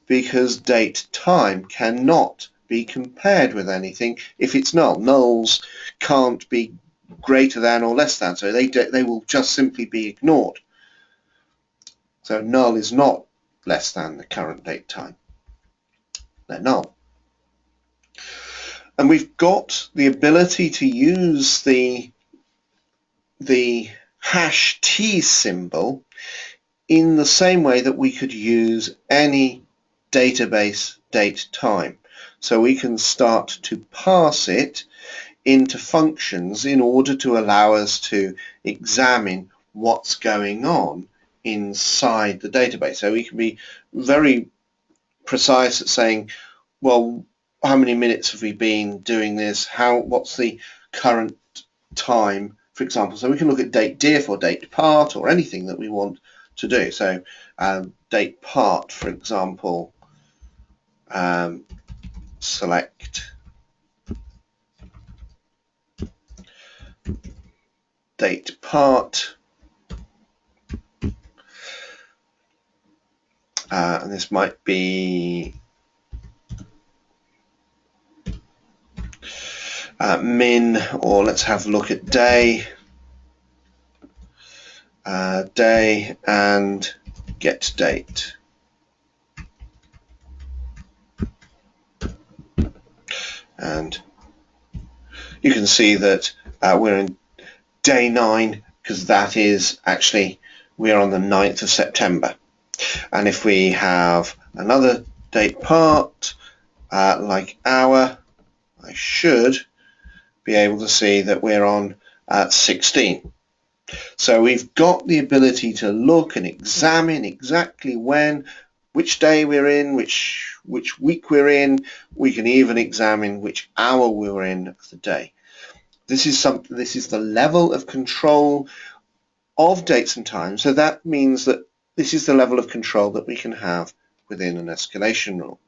because date time cannot be compared with anything if it's null. Nulls can't be greater than or less than, so they will just simply be ignored. So null is not less than the current date time. They're null. And we've got the ability to use the hash T symbol in the same way that we could use any database date time. So we can start to pass it into functions in order to allow us to examine what's going on inside the database. So we can be very precise at saying, well, how many minutes have we been doing this? What's the current time, for example? So we can look at date diff or date part or anything that we want to do. So date part, for example, select date part, and this might be min, or let's have a look at day, day and get date. And you can see that we're in day 9 because that is actually, we're on the 9th of September. And if we have another date part like hour, I should be able to see that we're on 16. So we've got the ability to look and examine exactly when, which day we're in, which week we're in. We can even examine which hour we're in of the day. This is the level of control of dates and times. So that means that this is the level of control that we can have within an escalation rule.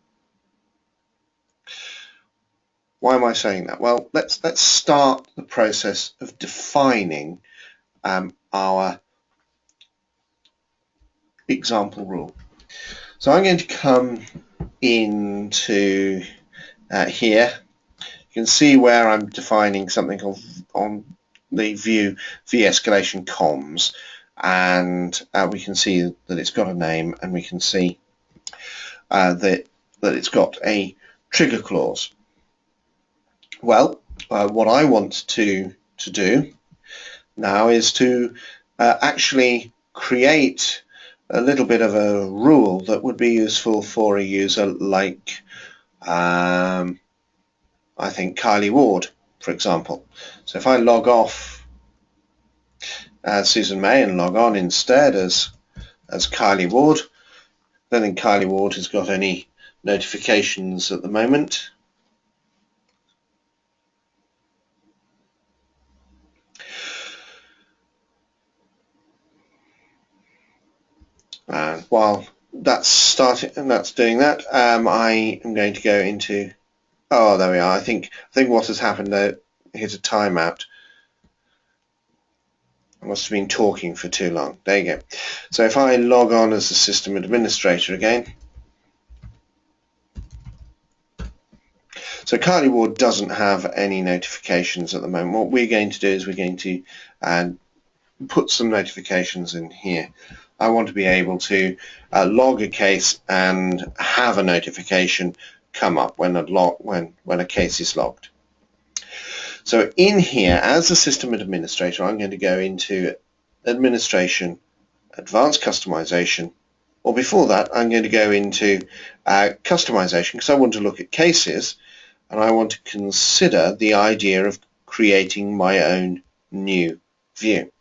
Why am I saying that? Well, let's start the process of defining our example rule. So I'm going to come into here. You can see where I'm defining something on the view escalation comms, and we can see that it's got a name, and we can see that it's got a trigger clause. Well, what I want to do now is to actually create a little bit of a rule that would be useful for a user like I think Kylie Ward, for example. So if I log off Susan May and log on instead as Kylie Ward, I don't think Kylie Ward has got any notifications at the moment. And while that's starting and that's doing that, I am going to go into, oh, there we are. I think what has happened there, here's a timeout. I must have been talking for too long. There you go. So if I log on as the system administrator again, so Kylie Ward doesn't have any notifications at the moment. What we're going to do is we're going to put some notifications in here. I want to be able to log a case and have a notification come up when a case is logged. So in here, as a system administrator, I'm going to go into Administration, Advanced Customization, or before that, I'm going to go into Customization because I want to look at cases and I want to consider the idea of creating my own new view.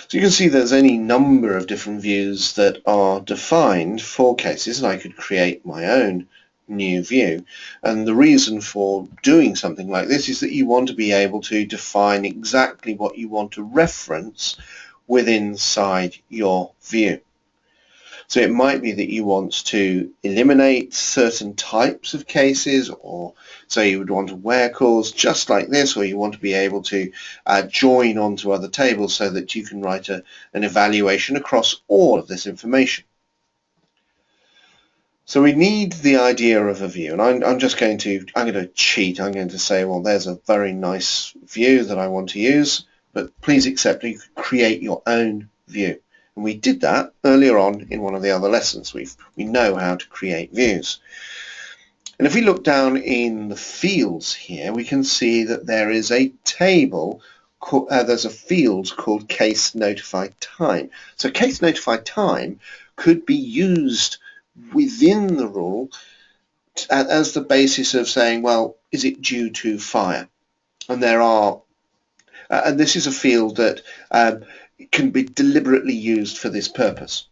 So you can see there's any number of different views that are defined for cases, and I could create my own new view. And the reason for doing something like this is that you want to be able to define exactly what you want to reference within inside your view. So it might be that you want to eliminate certain types of cases, or so you would want a where clause just like this, or you want to be able to join onto other tables so that you can write an evaluation across all of this information. So we need the idea of a view, and I'm going to cheat. I'm going to say, well, there's a very nice view that I want to use, but please accept you can create your own view. And we did that earlier on in one of the other lessons. We know how to create views. And if we look down in the fields here, we can see that there is a table, there's a field called case notified time. So case notified time could be used within the rule as the basis of saying, well, is it due to fire? And there are, and this is a field that can be deliberately used for this purpose.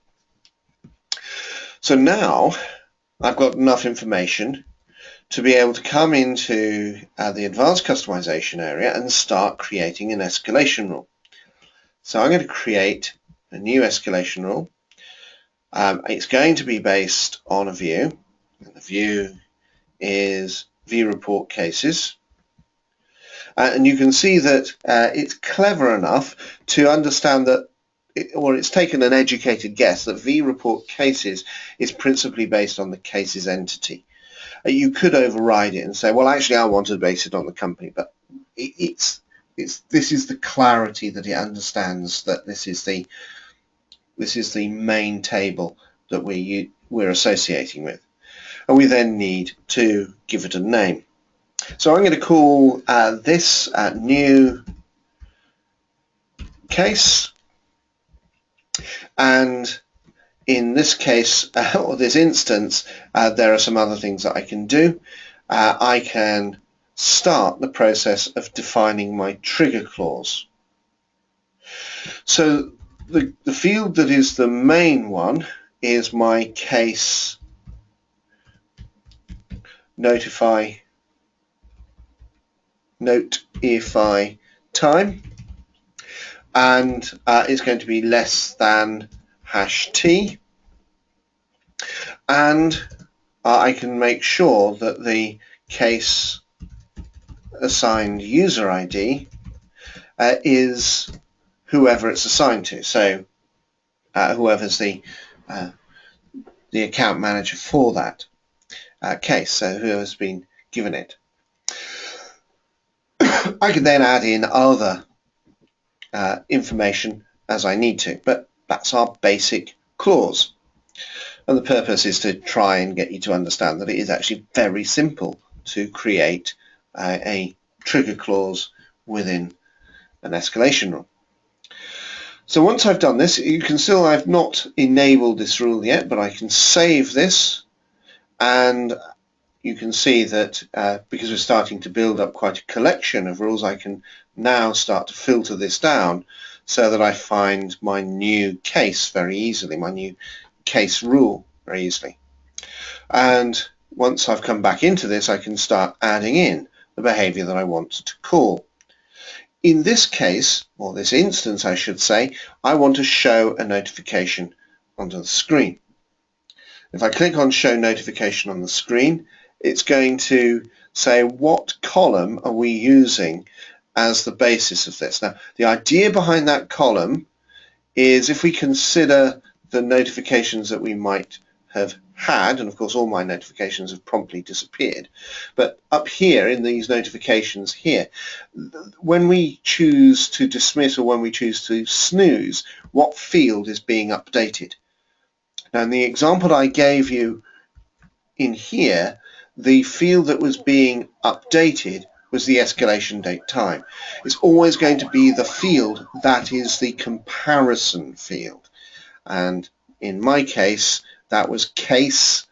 So now I've got enough information to be able to come into the advanced customization area and start creating an escalation rule. So I'm going to create a new escalation rule. It's going to be based on a view, and the view is view report cases. And you can see that it's clever enough to understand that it's taken an educated guess that vReport cases is principally based on the cases entity. You could override it and say, well, actually, I want to base it on the company, but this is the clarity that it understands that this is the main table that we're associating with, and we then need to give it a name. So I'm going to call this new case, and in this case, or this instance, there are some other things that I can do. I can start the process of defining my trigger clause. So the field that is the main one is my case notify time, and it's going to be less than #t, and I can make sure that the case assigned user ID is whoever it's assigned to, so whoever's the account manager for that case, so whoever's been given it. I can then add in other information as I need to, but that's our basic clause. And the purpose is to try and get you to understand that it is actually very simple to create a trigger clause within an escalation rule. So once I've done this, you can still, I've not enabled this rule yet, but I can save this, and you can see that because we're starting to build up quite a collection of rules, I can now start to filter this down so that I find my new case very easily, my new case rule very easily. And once I've come back into this, I can start adding in the behavior that I want to call. In this case, or this instance I should say, I want to show a notification onto the screen. If I click on show notification on the screen, it's going to say what column are we using as the basis of this. Now, the idea behind that column is if we consider the notifications that we might have had, and of course all my notifications have promptly disappeared, but up here in these notifications here, when we choose to dismiss or when we choose to snooze, what field is being updated? Now, in the example I gave you in here, the field that was being updated was the escalation date time. It's always going to be the field that is the comparison field, and in my case that was case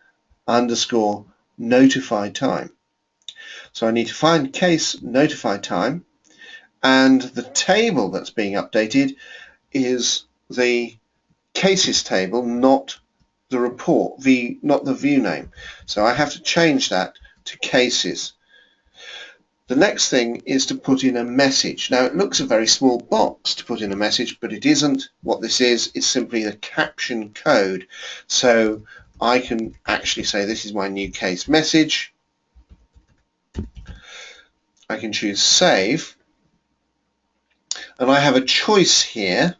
underscore notify time. So I need to find case notify time, and the table that's being updated is the cases table, not the report, not the view name. So I have to change that to cases. The next thing is to put in a message. Now, it looks a very small box to put in a message, but it isn't. What this is simply a caption code. So I can actually say this is my new case message. I can choose save, and I have a choice here.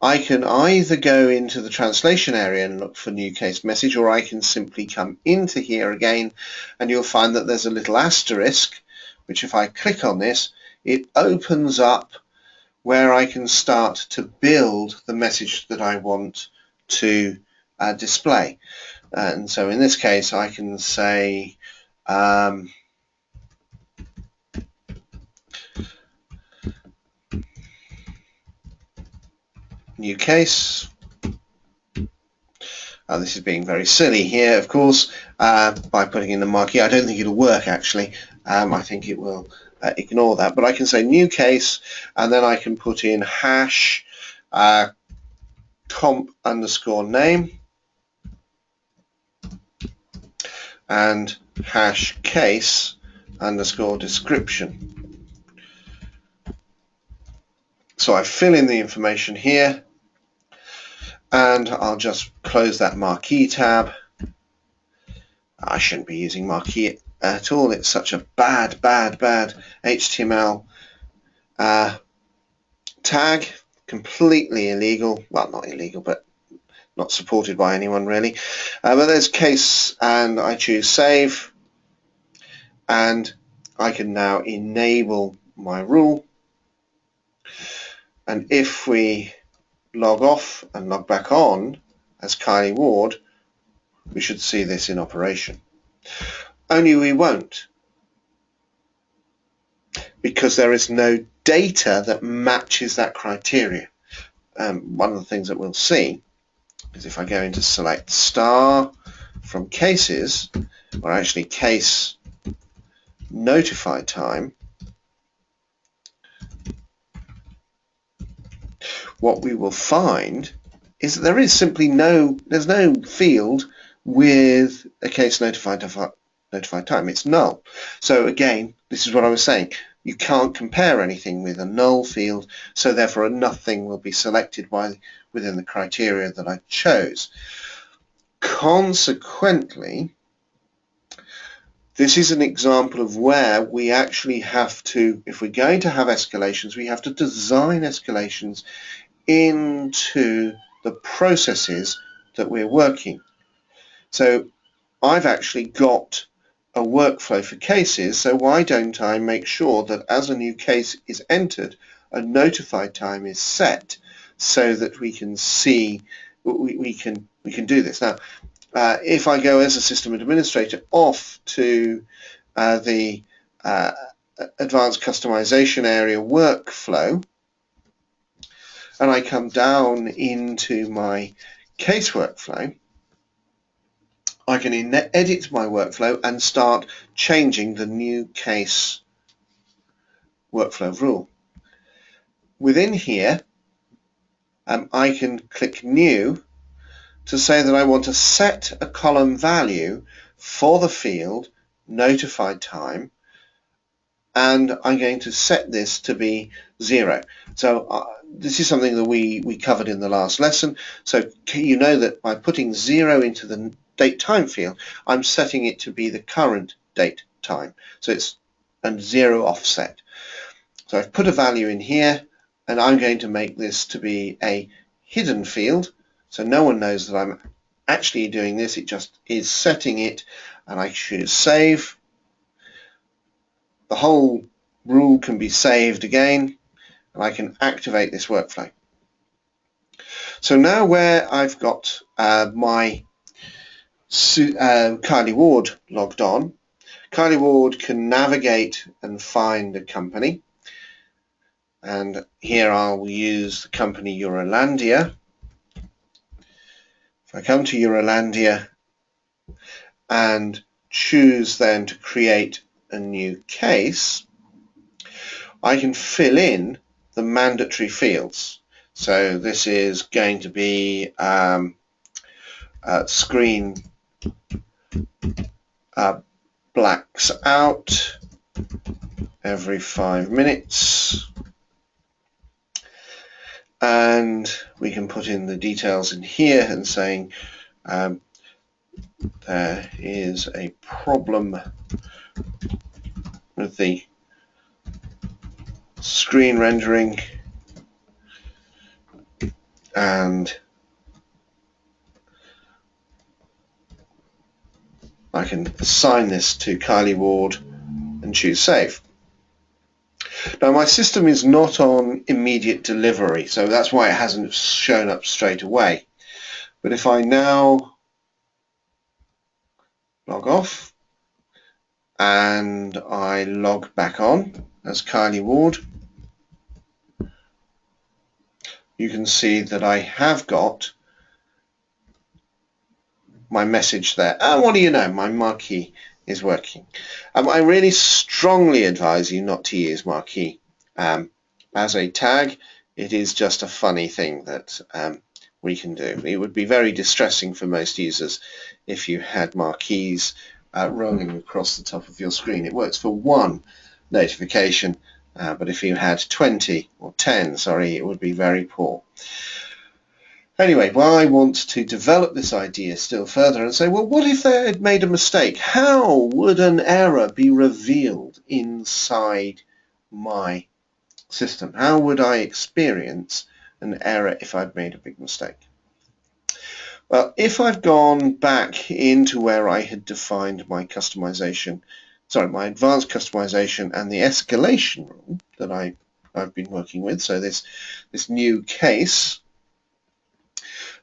I can either go into the translation area and look for new case message, or I can simply come into here again, and you'll find that there's a little asterisk, which if I click on this, it opens up where I can start to build the message that I want to display. And so in this case, I can say new case. This is being very silly here, of course, by putting in the marquee. I don't think it'll work actually. I think it will ignore that, but I can say new case, and then I can put in hash comp underscore name and hash case underscore description. So I fill in the information here, and I'll just close that marquee tab. I shouldn't be using marquee at all. It's such a bad HTML tag completely illegal. Well, not illegal, but not supported by anyone really. But there's case, and I choose save, and I can now enable my rule. And if we log off and log back on as Kylie Ward, we should see this in operation. Only we won't, because there is no data that matches that criteria. One of the things that we'll see is if I go into select star from cases, or actually case notify time, what we will find is that there is simply there's no field with a case notified time. It's null. So again, this is what I was saying. You can't compare anything with a null field, so therefore nothing will be selected within the criteria that I chose. Consequently, this is an example of where we actually have to, if we're going to have escalations, we have to design escalations into the processes that we're working. So I've actually got a workflow for cases, so why don't I make sure that as a new case is entered, a notified time is set so that we can see, we can do this. Now, if I go as a system administrator off to the advanced customization area workflow, and I come down into my case workflow, I can edit my workflow and start changing the new case workflow rule. Within here, I can click New to say that I want to set a column value for the field notified time, and I'm going to set this to be 0. So this is something that we covered in the last lesson. So you know that by putting 0 into the date time field, I'm setting it to be the current date time. So it's a 0 offset. So I've put a value in here, and I'm going to make this to be a hidden field, so no one knows that I'm actually doing this. It just is setting it, and I choose save. The whole rule can be saved again, and I can activate this workflow. So now where I've got my Kylie Ward logged on, Kylie Ward can navigate and find a company, and here I'll use the company Eurolandia. If I come to Eurolandia and choose then to create a new case, I can fill in the mandatory fields. So this is going to be screen blacks out every 5 minutes, and we can put in the details in here and saying there is a problem with the screen rendering, and I can assign this to Kylie Ward and choose save. Now my system is not on immediate delivery, so that's why it hasn't shown up straight away. But if I now log off and I log back on as Kylie Ward, you can see that I have got my message there. And what do you know, my marquee is working. I really strongly advise you not to use marquee as a tag. It is just a funny thing that we can do. It would be very distressing for most users if you had marquees rolling across the top of your screen. It works for one notification, but if you had 20 or 10, it would be very poor. Anyway, well, I want to develop this idea still further and say, well, what if they had made a mistake? How would an error be revealed inside my system? How would I experience an error if I'd made a big mistake. Well, if I've gone back into where I had defined my customization, my advanced customization and the escalation rule that I've been working with, so this new case,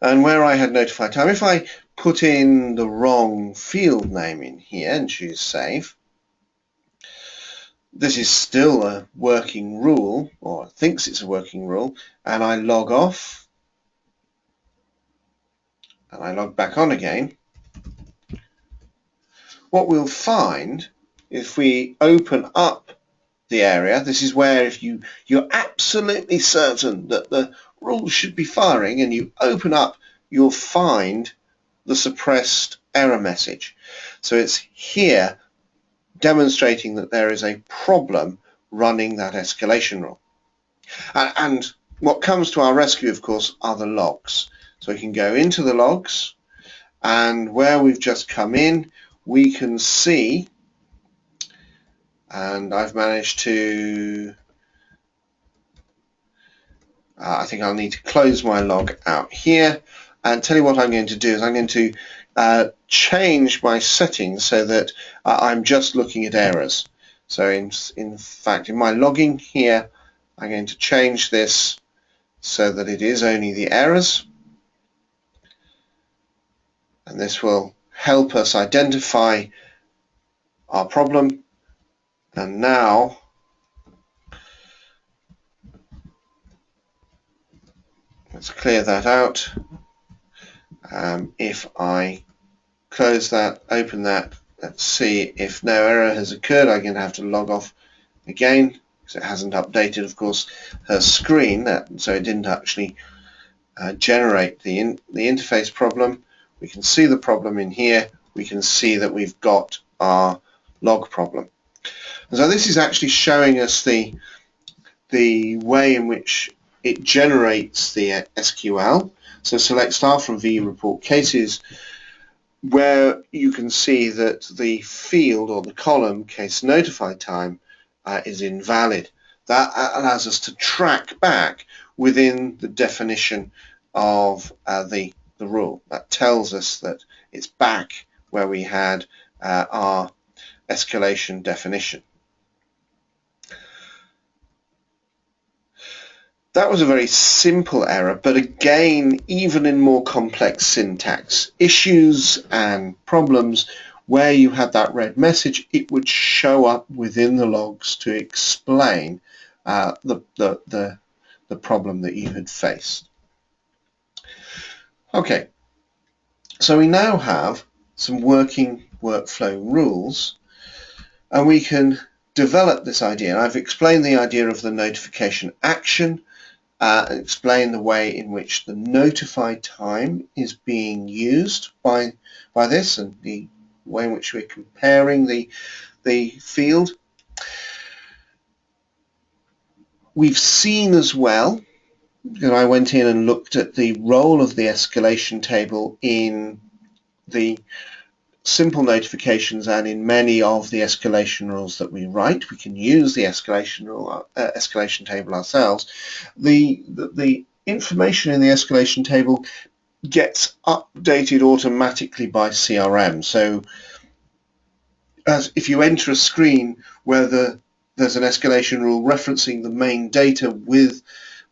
and where I had notified time, if I put in the wrong field name in here and choose save, this is still a working rule, or thinks it's a working rule, and I log off and I log back on again. What we'll find if we open up the area, this is where if you're absolutely certain that the rules should be firing and you open up, you'll find the suppressed error message. So it's here demonstrating that there is a problem running that escalation rule. And what comes to our rescue, of course, are the logs. So we can go into the logs, and where we've just come in, we can see, and I've managed to, I think I'll need to close my log out here, and tell you what I'm going to do is I'm going to change my settings so that I'm just looking at errors. So in fact, in my logging here, I'm going to change this so that it is only the errors, and this will help us identify our problem. And now let's clear that out. If I close that, open that, let's see if no error has occurred. I'm going to have to log off again because it hasn't updated, of course, her screen, so it didn't actually generate the interface problem. We can see the problem in here. We can see that we've got our log problem. And so this is actually showing us the way in which it generates the SQL. So select star from VE report cases, where you can see that the field or the column case notified time is invalid. That allows us to track back within the definition of the rule. That tells us that it's back where we had our escalation definition. That was a very simple error, but again, even in more complex syntax, issues and problems where you had that red message, it would show up within the logs to explain the problem that you had faced. Okay, so we now have some working workflow rules, and we can develop this idea. I've explained the idea of the notification action, and explain the way in which the notified time is being used by this, and the way in which we're comparing the field. We've seen as well that I went in and looked at the role of the escalation table in the simple notifications and in many of the escalation rules that we write. We can use the escalation table ourselves. The information in the escalation table gets updated automatically by CRM. So as if you enter a screen where there's an escalation rule referencing the main data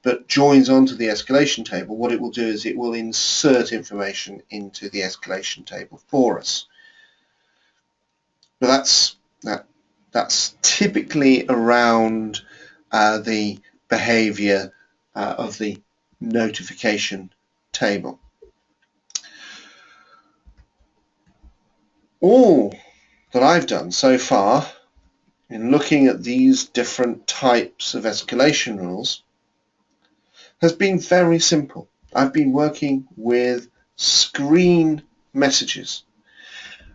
but joins onto the escalation table, what it will do is it will insert information into the escalation table for us. But that's typically around the behavior of the notification table. All that I've done so far in looking at these different types of escalation rules has been very simple. I've been working with screen messages.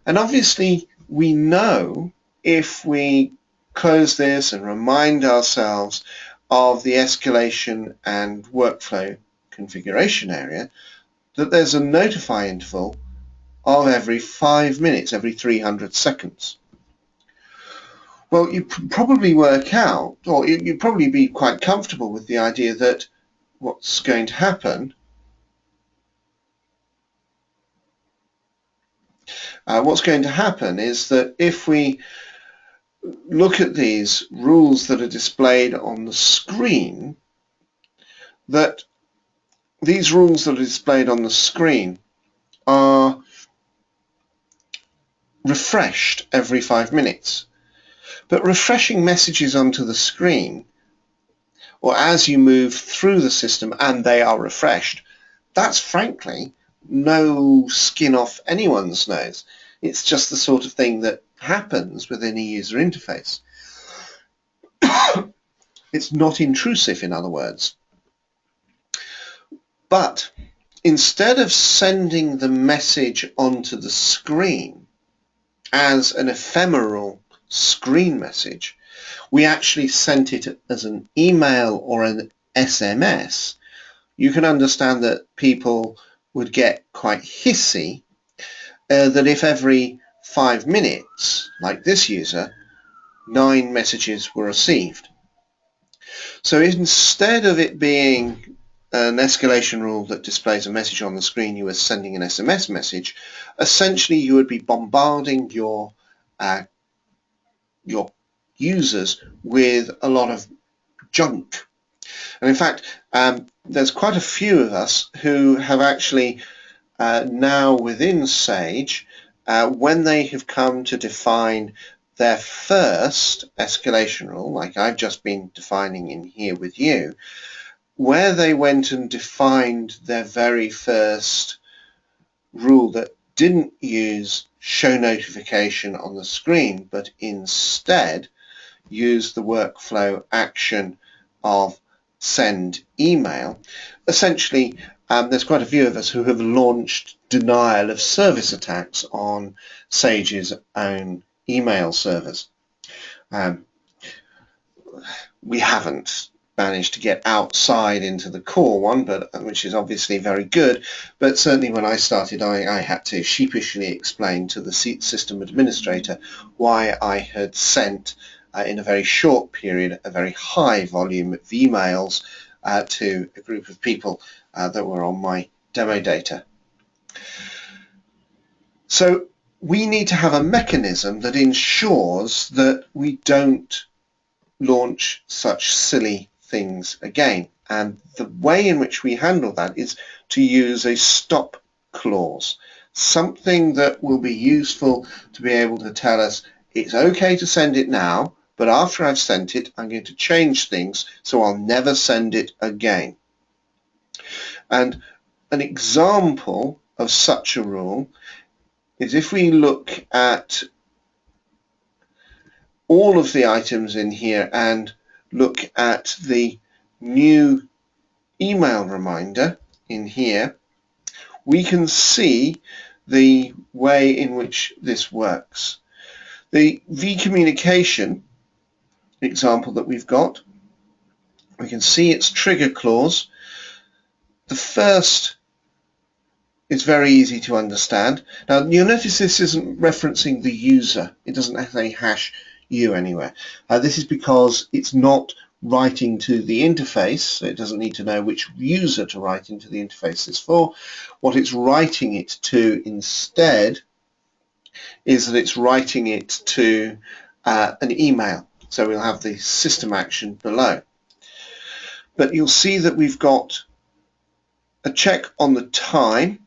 And obviously we know if we close this and remind ourselves of the escalation and workflow configuration area that there's a notify interval of every 5 minutes, every 300 seconds. Well, you probably work out, or you'd probably be quite comfortable with the idea that what's going to happen is that if we look at these rules that are displayed on the screen, that these rules that are displayed on the screen are refreshed every 5 minutes. But refreshing messages onto the screen, or as you move through the system and they are refreshed, that's frankly no skin off anyone's nose. It's just the sort of thing that happens within a user interface. It's not intrusive, in other words. But instead of sending the message onto the screen as an ephemeral screen message, we actually sent it as an email or an SMS. You can understand that people would get quite hissy that if every 5 minutes, like this user, 9 messages were received. So instead of it being an escalation rule that displays a message on the screen, you are sending an SMS message, essentially you would be bombarding your users with a lot of junk. And in fact, there's quite a few of us who have actually now within Sage, when they have come to define their first escalation rule, like I've just been defining in here with you, where they went and defined their very first rule that didn't use show notification on the screen, but instead used the workflow action of send email, essentially there's quite a few of us who have launched denial of service attacks on Sage's own email servers. We haven't managed to get outside into the core one, but which is obviously very good. But certainly when I started, I had to sheepishly explain to the system administrator why I had sent in a very short period a very high volume of emails to a group of people that were on my demo data. So we need to have a mechanism that ensures that we don't launch such silly things again. And the way in which we handle that is to use a stop clause, something that will be useful to be able to tell us it's okay to send it now, but after I've sent it, I'm going to change things, so I'll never send it again. And an example of such a rule is if we look at all of the items in here and look at the new email reminder in here, we can see the way in which this works. The vCommunication example that we've got, we can see its trigger clause. The first is very easy to understand. Now you'll notice this isn't referencing the user. It doesn't say hash you anywhere. This is because it's not writing to the interface, so it doesn't need to know which user to write into the interface is for. What it's writing it to instead is that it's writing it to an email. So we'll have the system action below. But you'll see that we've got a check on the time.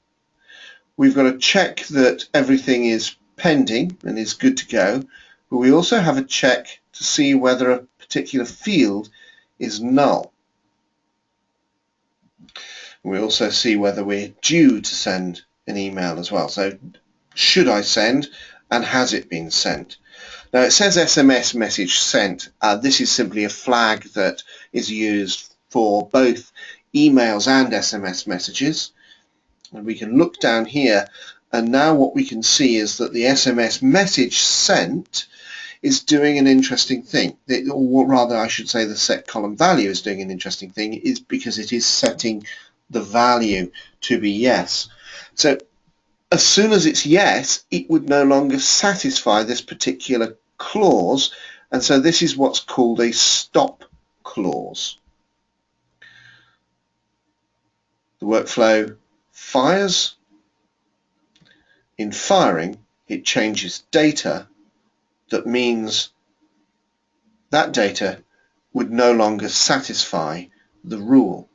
We've got a check that everything is pending and is good to go. But we also have a check to see whether a particular field is null. We also see whether we're due to send an email as well. So should I send, and has it been sent? Now it says SMS message sent. This is simply a flag that is used for both emails and SMS messages. And we can look down here, and now what we can see is that the SMS message sent is doing an interesting thing. Or rather, I should say the set column value is doing an interesting thing, is because it is setting the value to be yes. So as soon as it's yes, it would no longer satisfy this particular clause, and so this is what's called a stop clause. workflow fires. In firing, it changes data that means that data would no longer satisfy the rule.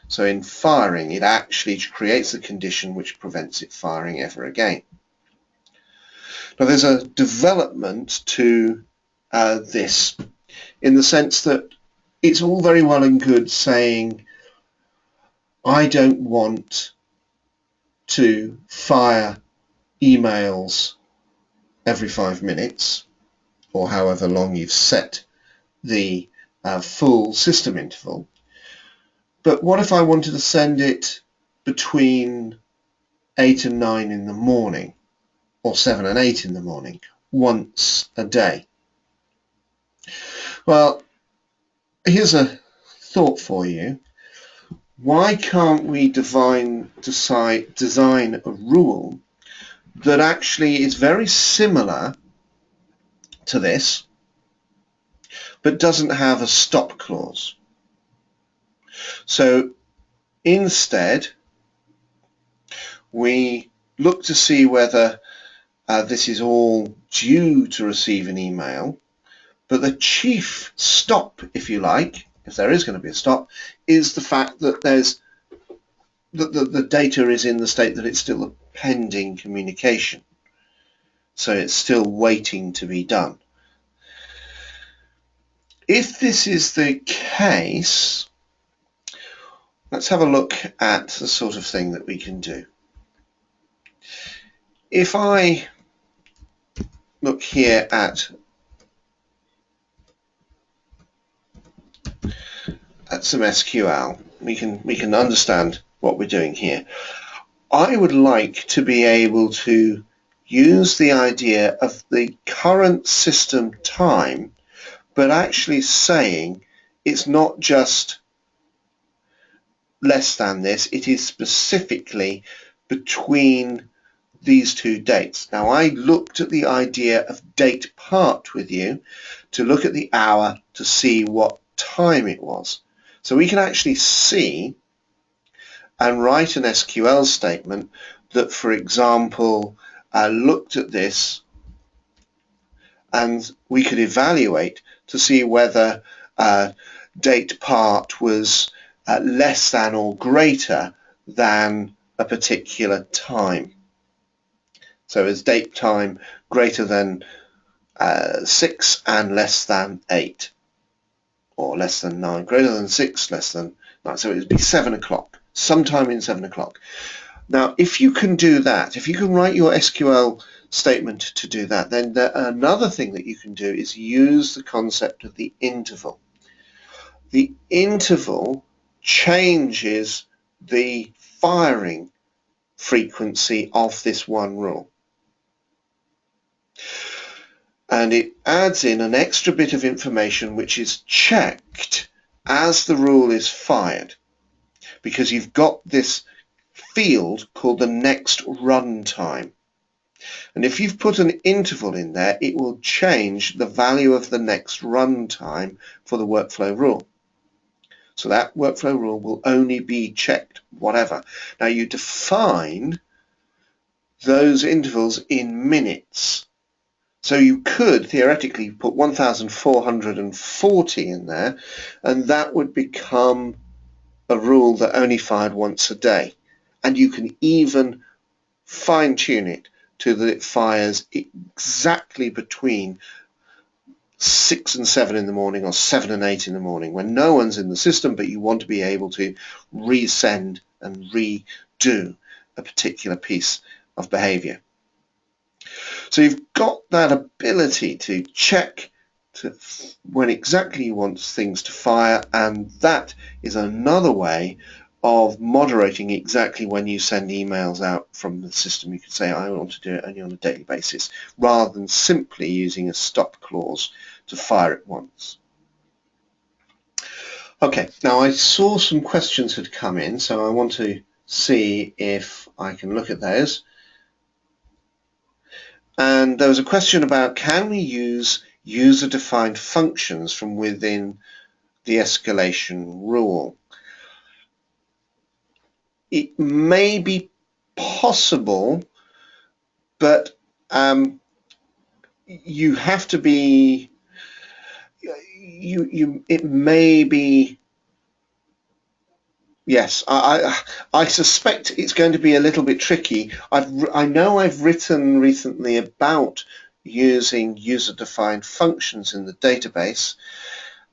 So in firing, it actually creates a condition which prevents it firing ever again. Now there's a development to this, in the sense that it's all very well and good saying, I don't want to fire emails every 5 minutes, or however long you've set the full system interval. But what if I wanted to send it between 8 and 9 in the morning, or 7 and 8 in the morning, once a day? Well, here's a thought for you. Why can't we design a rule that actually is very similar to this, but doesn't have a stop clause? So instead, we look to see whether this is all due to receive an email, but the chief stop, if you like, if there is going to be a stop, is the fact that the data is in the state that it's still a pending communication. So it's still waiting to be done. If this is the case, let's have a look at the sort of thing that we can do. If I look here at some SQL, we can understand what we're doing here. I would like to be able to use the idea of the current system time, but actually saying it's not just less than this, it is specifically between these two dates. Now, I looked at the idea of date part with you to look at the hour to see what time it was. So we can actually see and write an SQL statement that, for example, looked at this, and we could evaluate to see whether date part was less than or greater than a particular time. So is date time greater than 6 and less than 8, or less than 9, greater than 6, less than 9, so it would be 7 o'clock, sometime in 7 o'clock. Now, if you can do that, if you can write your SQL statement to do that, then another thing that you can do is use the concept of the interval. The interval changes the firing frequency of this one rule. And it adds in an extra bit of information which is checked as the rule is fired, because you've got this field called the next run time. And if you've put an interval in there, it will change the value of the next run time for the workflow rule. So that workflow rule will only be checked, whatever. Now you define those intervals in minutes. So you could theoretically put 1440 in there, and that would become a rule that only fired once a day. And you can even fine-tune it to that it fires exactly between 6 and 7 in the morning, or 7 and 8 in the morning, when no one's in the system, but you want to be able to resend and redo a particular piece of behavior. So you've got that ability to check when exactly you want things to fire, and that is another way of moderating exactly when you send emails out from the system. You could say, I want to do it only on a daily basis, rather than simply using a stop clause to fire it once. Okay, now I saw some questions had come in, so I want to see if I can look at those. And there was a question about, can we use user-defined functions from within the escalation rule? it may be possible, but you have to be, it may be, yes, I suspect it's going to be a little bit tricky. I know I've written recently about using user-defined functions in the database.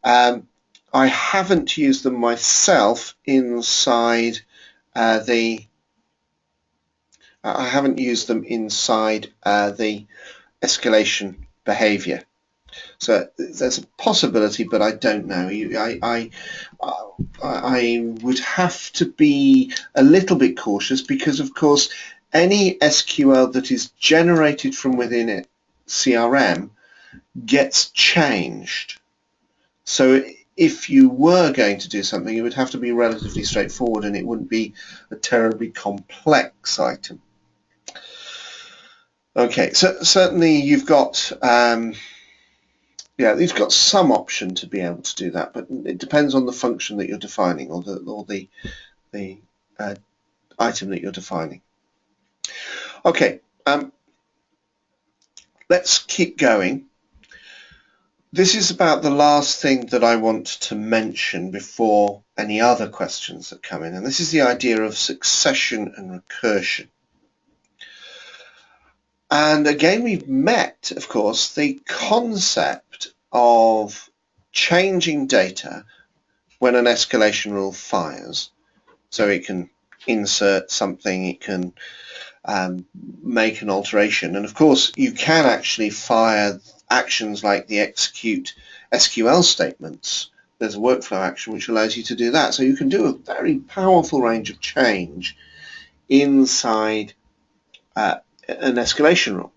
I haven't used them myself inside the escalation behavior. So there's a possibility, but I don't know. I would have to be a little bit cautious because, of course, any SQL that is generated from within it, CRM, gets changed. So if you were going to do something, it would have to be relatively straightforward and it wouldn't be a terribly complex item. Okay, so certainly you've got you've got some option to be able to do that, but it depends on the function that you're defining or the item that you're defining. Okay, let's keep going. This is about the last thing that I want to mention before any other questions that come in, and this is the idea of succession and recursion. And again, we've met, of course, the concept of changing data when an escalation rule fires. So it can insert something, it can make an alteration, and of course you can actually fire actions like the execute SQL statements. There's a workflow action which allows you to do that. So you can do a very powerful range of change inside an escalation rule.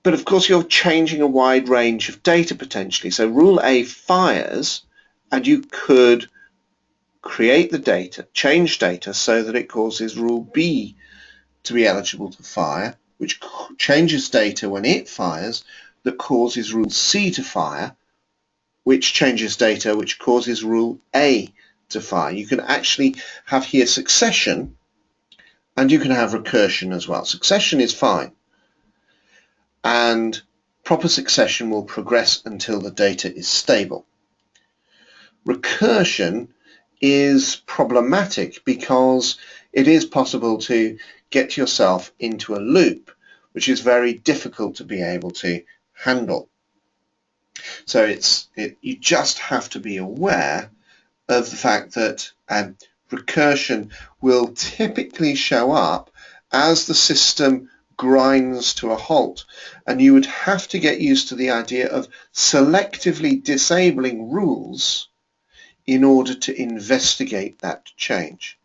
But of course you're changing a wide range of data potentially. So rule A fires, and you could create the data, change data so that it causes rule B to be eligible to fire, which changes data when it fires that causes rule C to fire, which changes data which causes rule A to fire. You can actually have here succession, and you can have recursion as well. Succession is fine, and proper succession will progress until the data is stable. Recursion is problematic because it is possible to get yourself into a loop, which is very difficult to be able to handle. So you just have to be aware of the fact that recursion will typically show up as the system grinds to a halt, and you would have to get used to the idea of selectively disabling rules in order to investigate that change.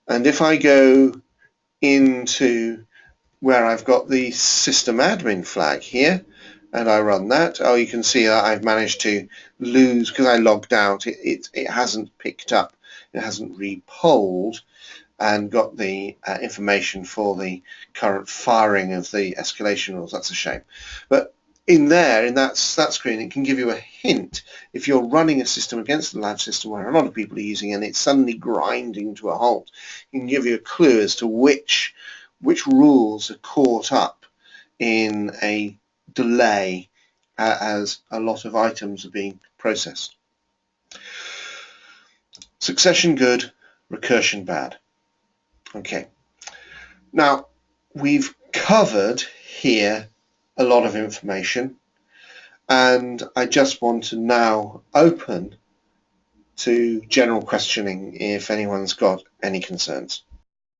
And if I go into where I've got the system admin flag here and I run that, you can see that I've managed to lose, because I logged out, it hasn't picked up, it hasn't repolled and got the information for the current firing of the escalation rules. That's a shame. But in that screen, it can give you a hint if you're running a system against a large system where a lot of people are using it and it's suddenly grinding to a halt. It can give you a clue as to which rules are caught up in a delay as a lot of items are being processed. Succession good, recursion bad. Okay, now we've covered here a lot of information, and I just want to now open to general questioning if anyone's got any concerns.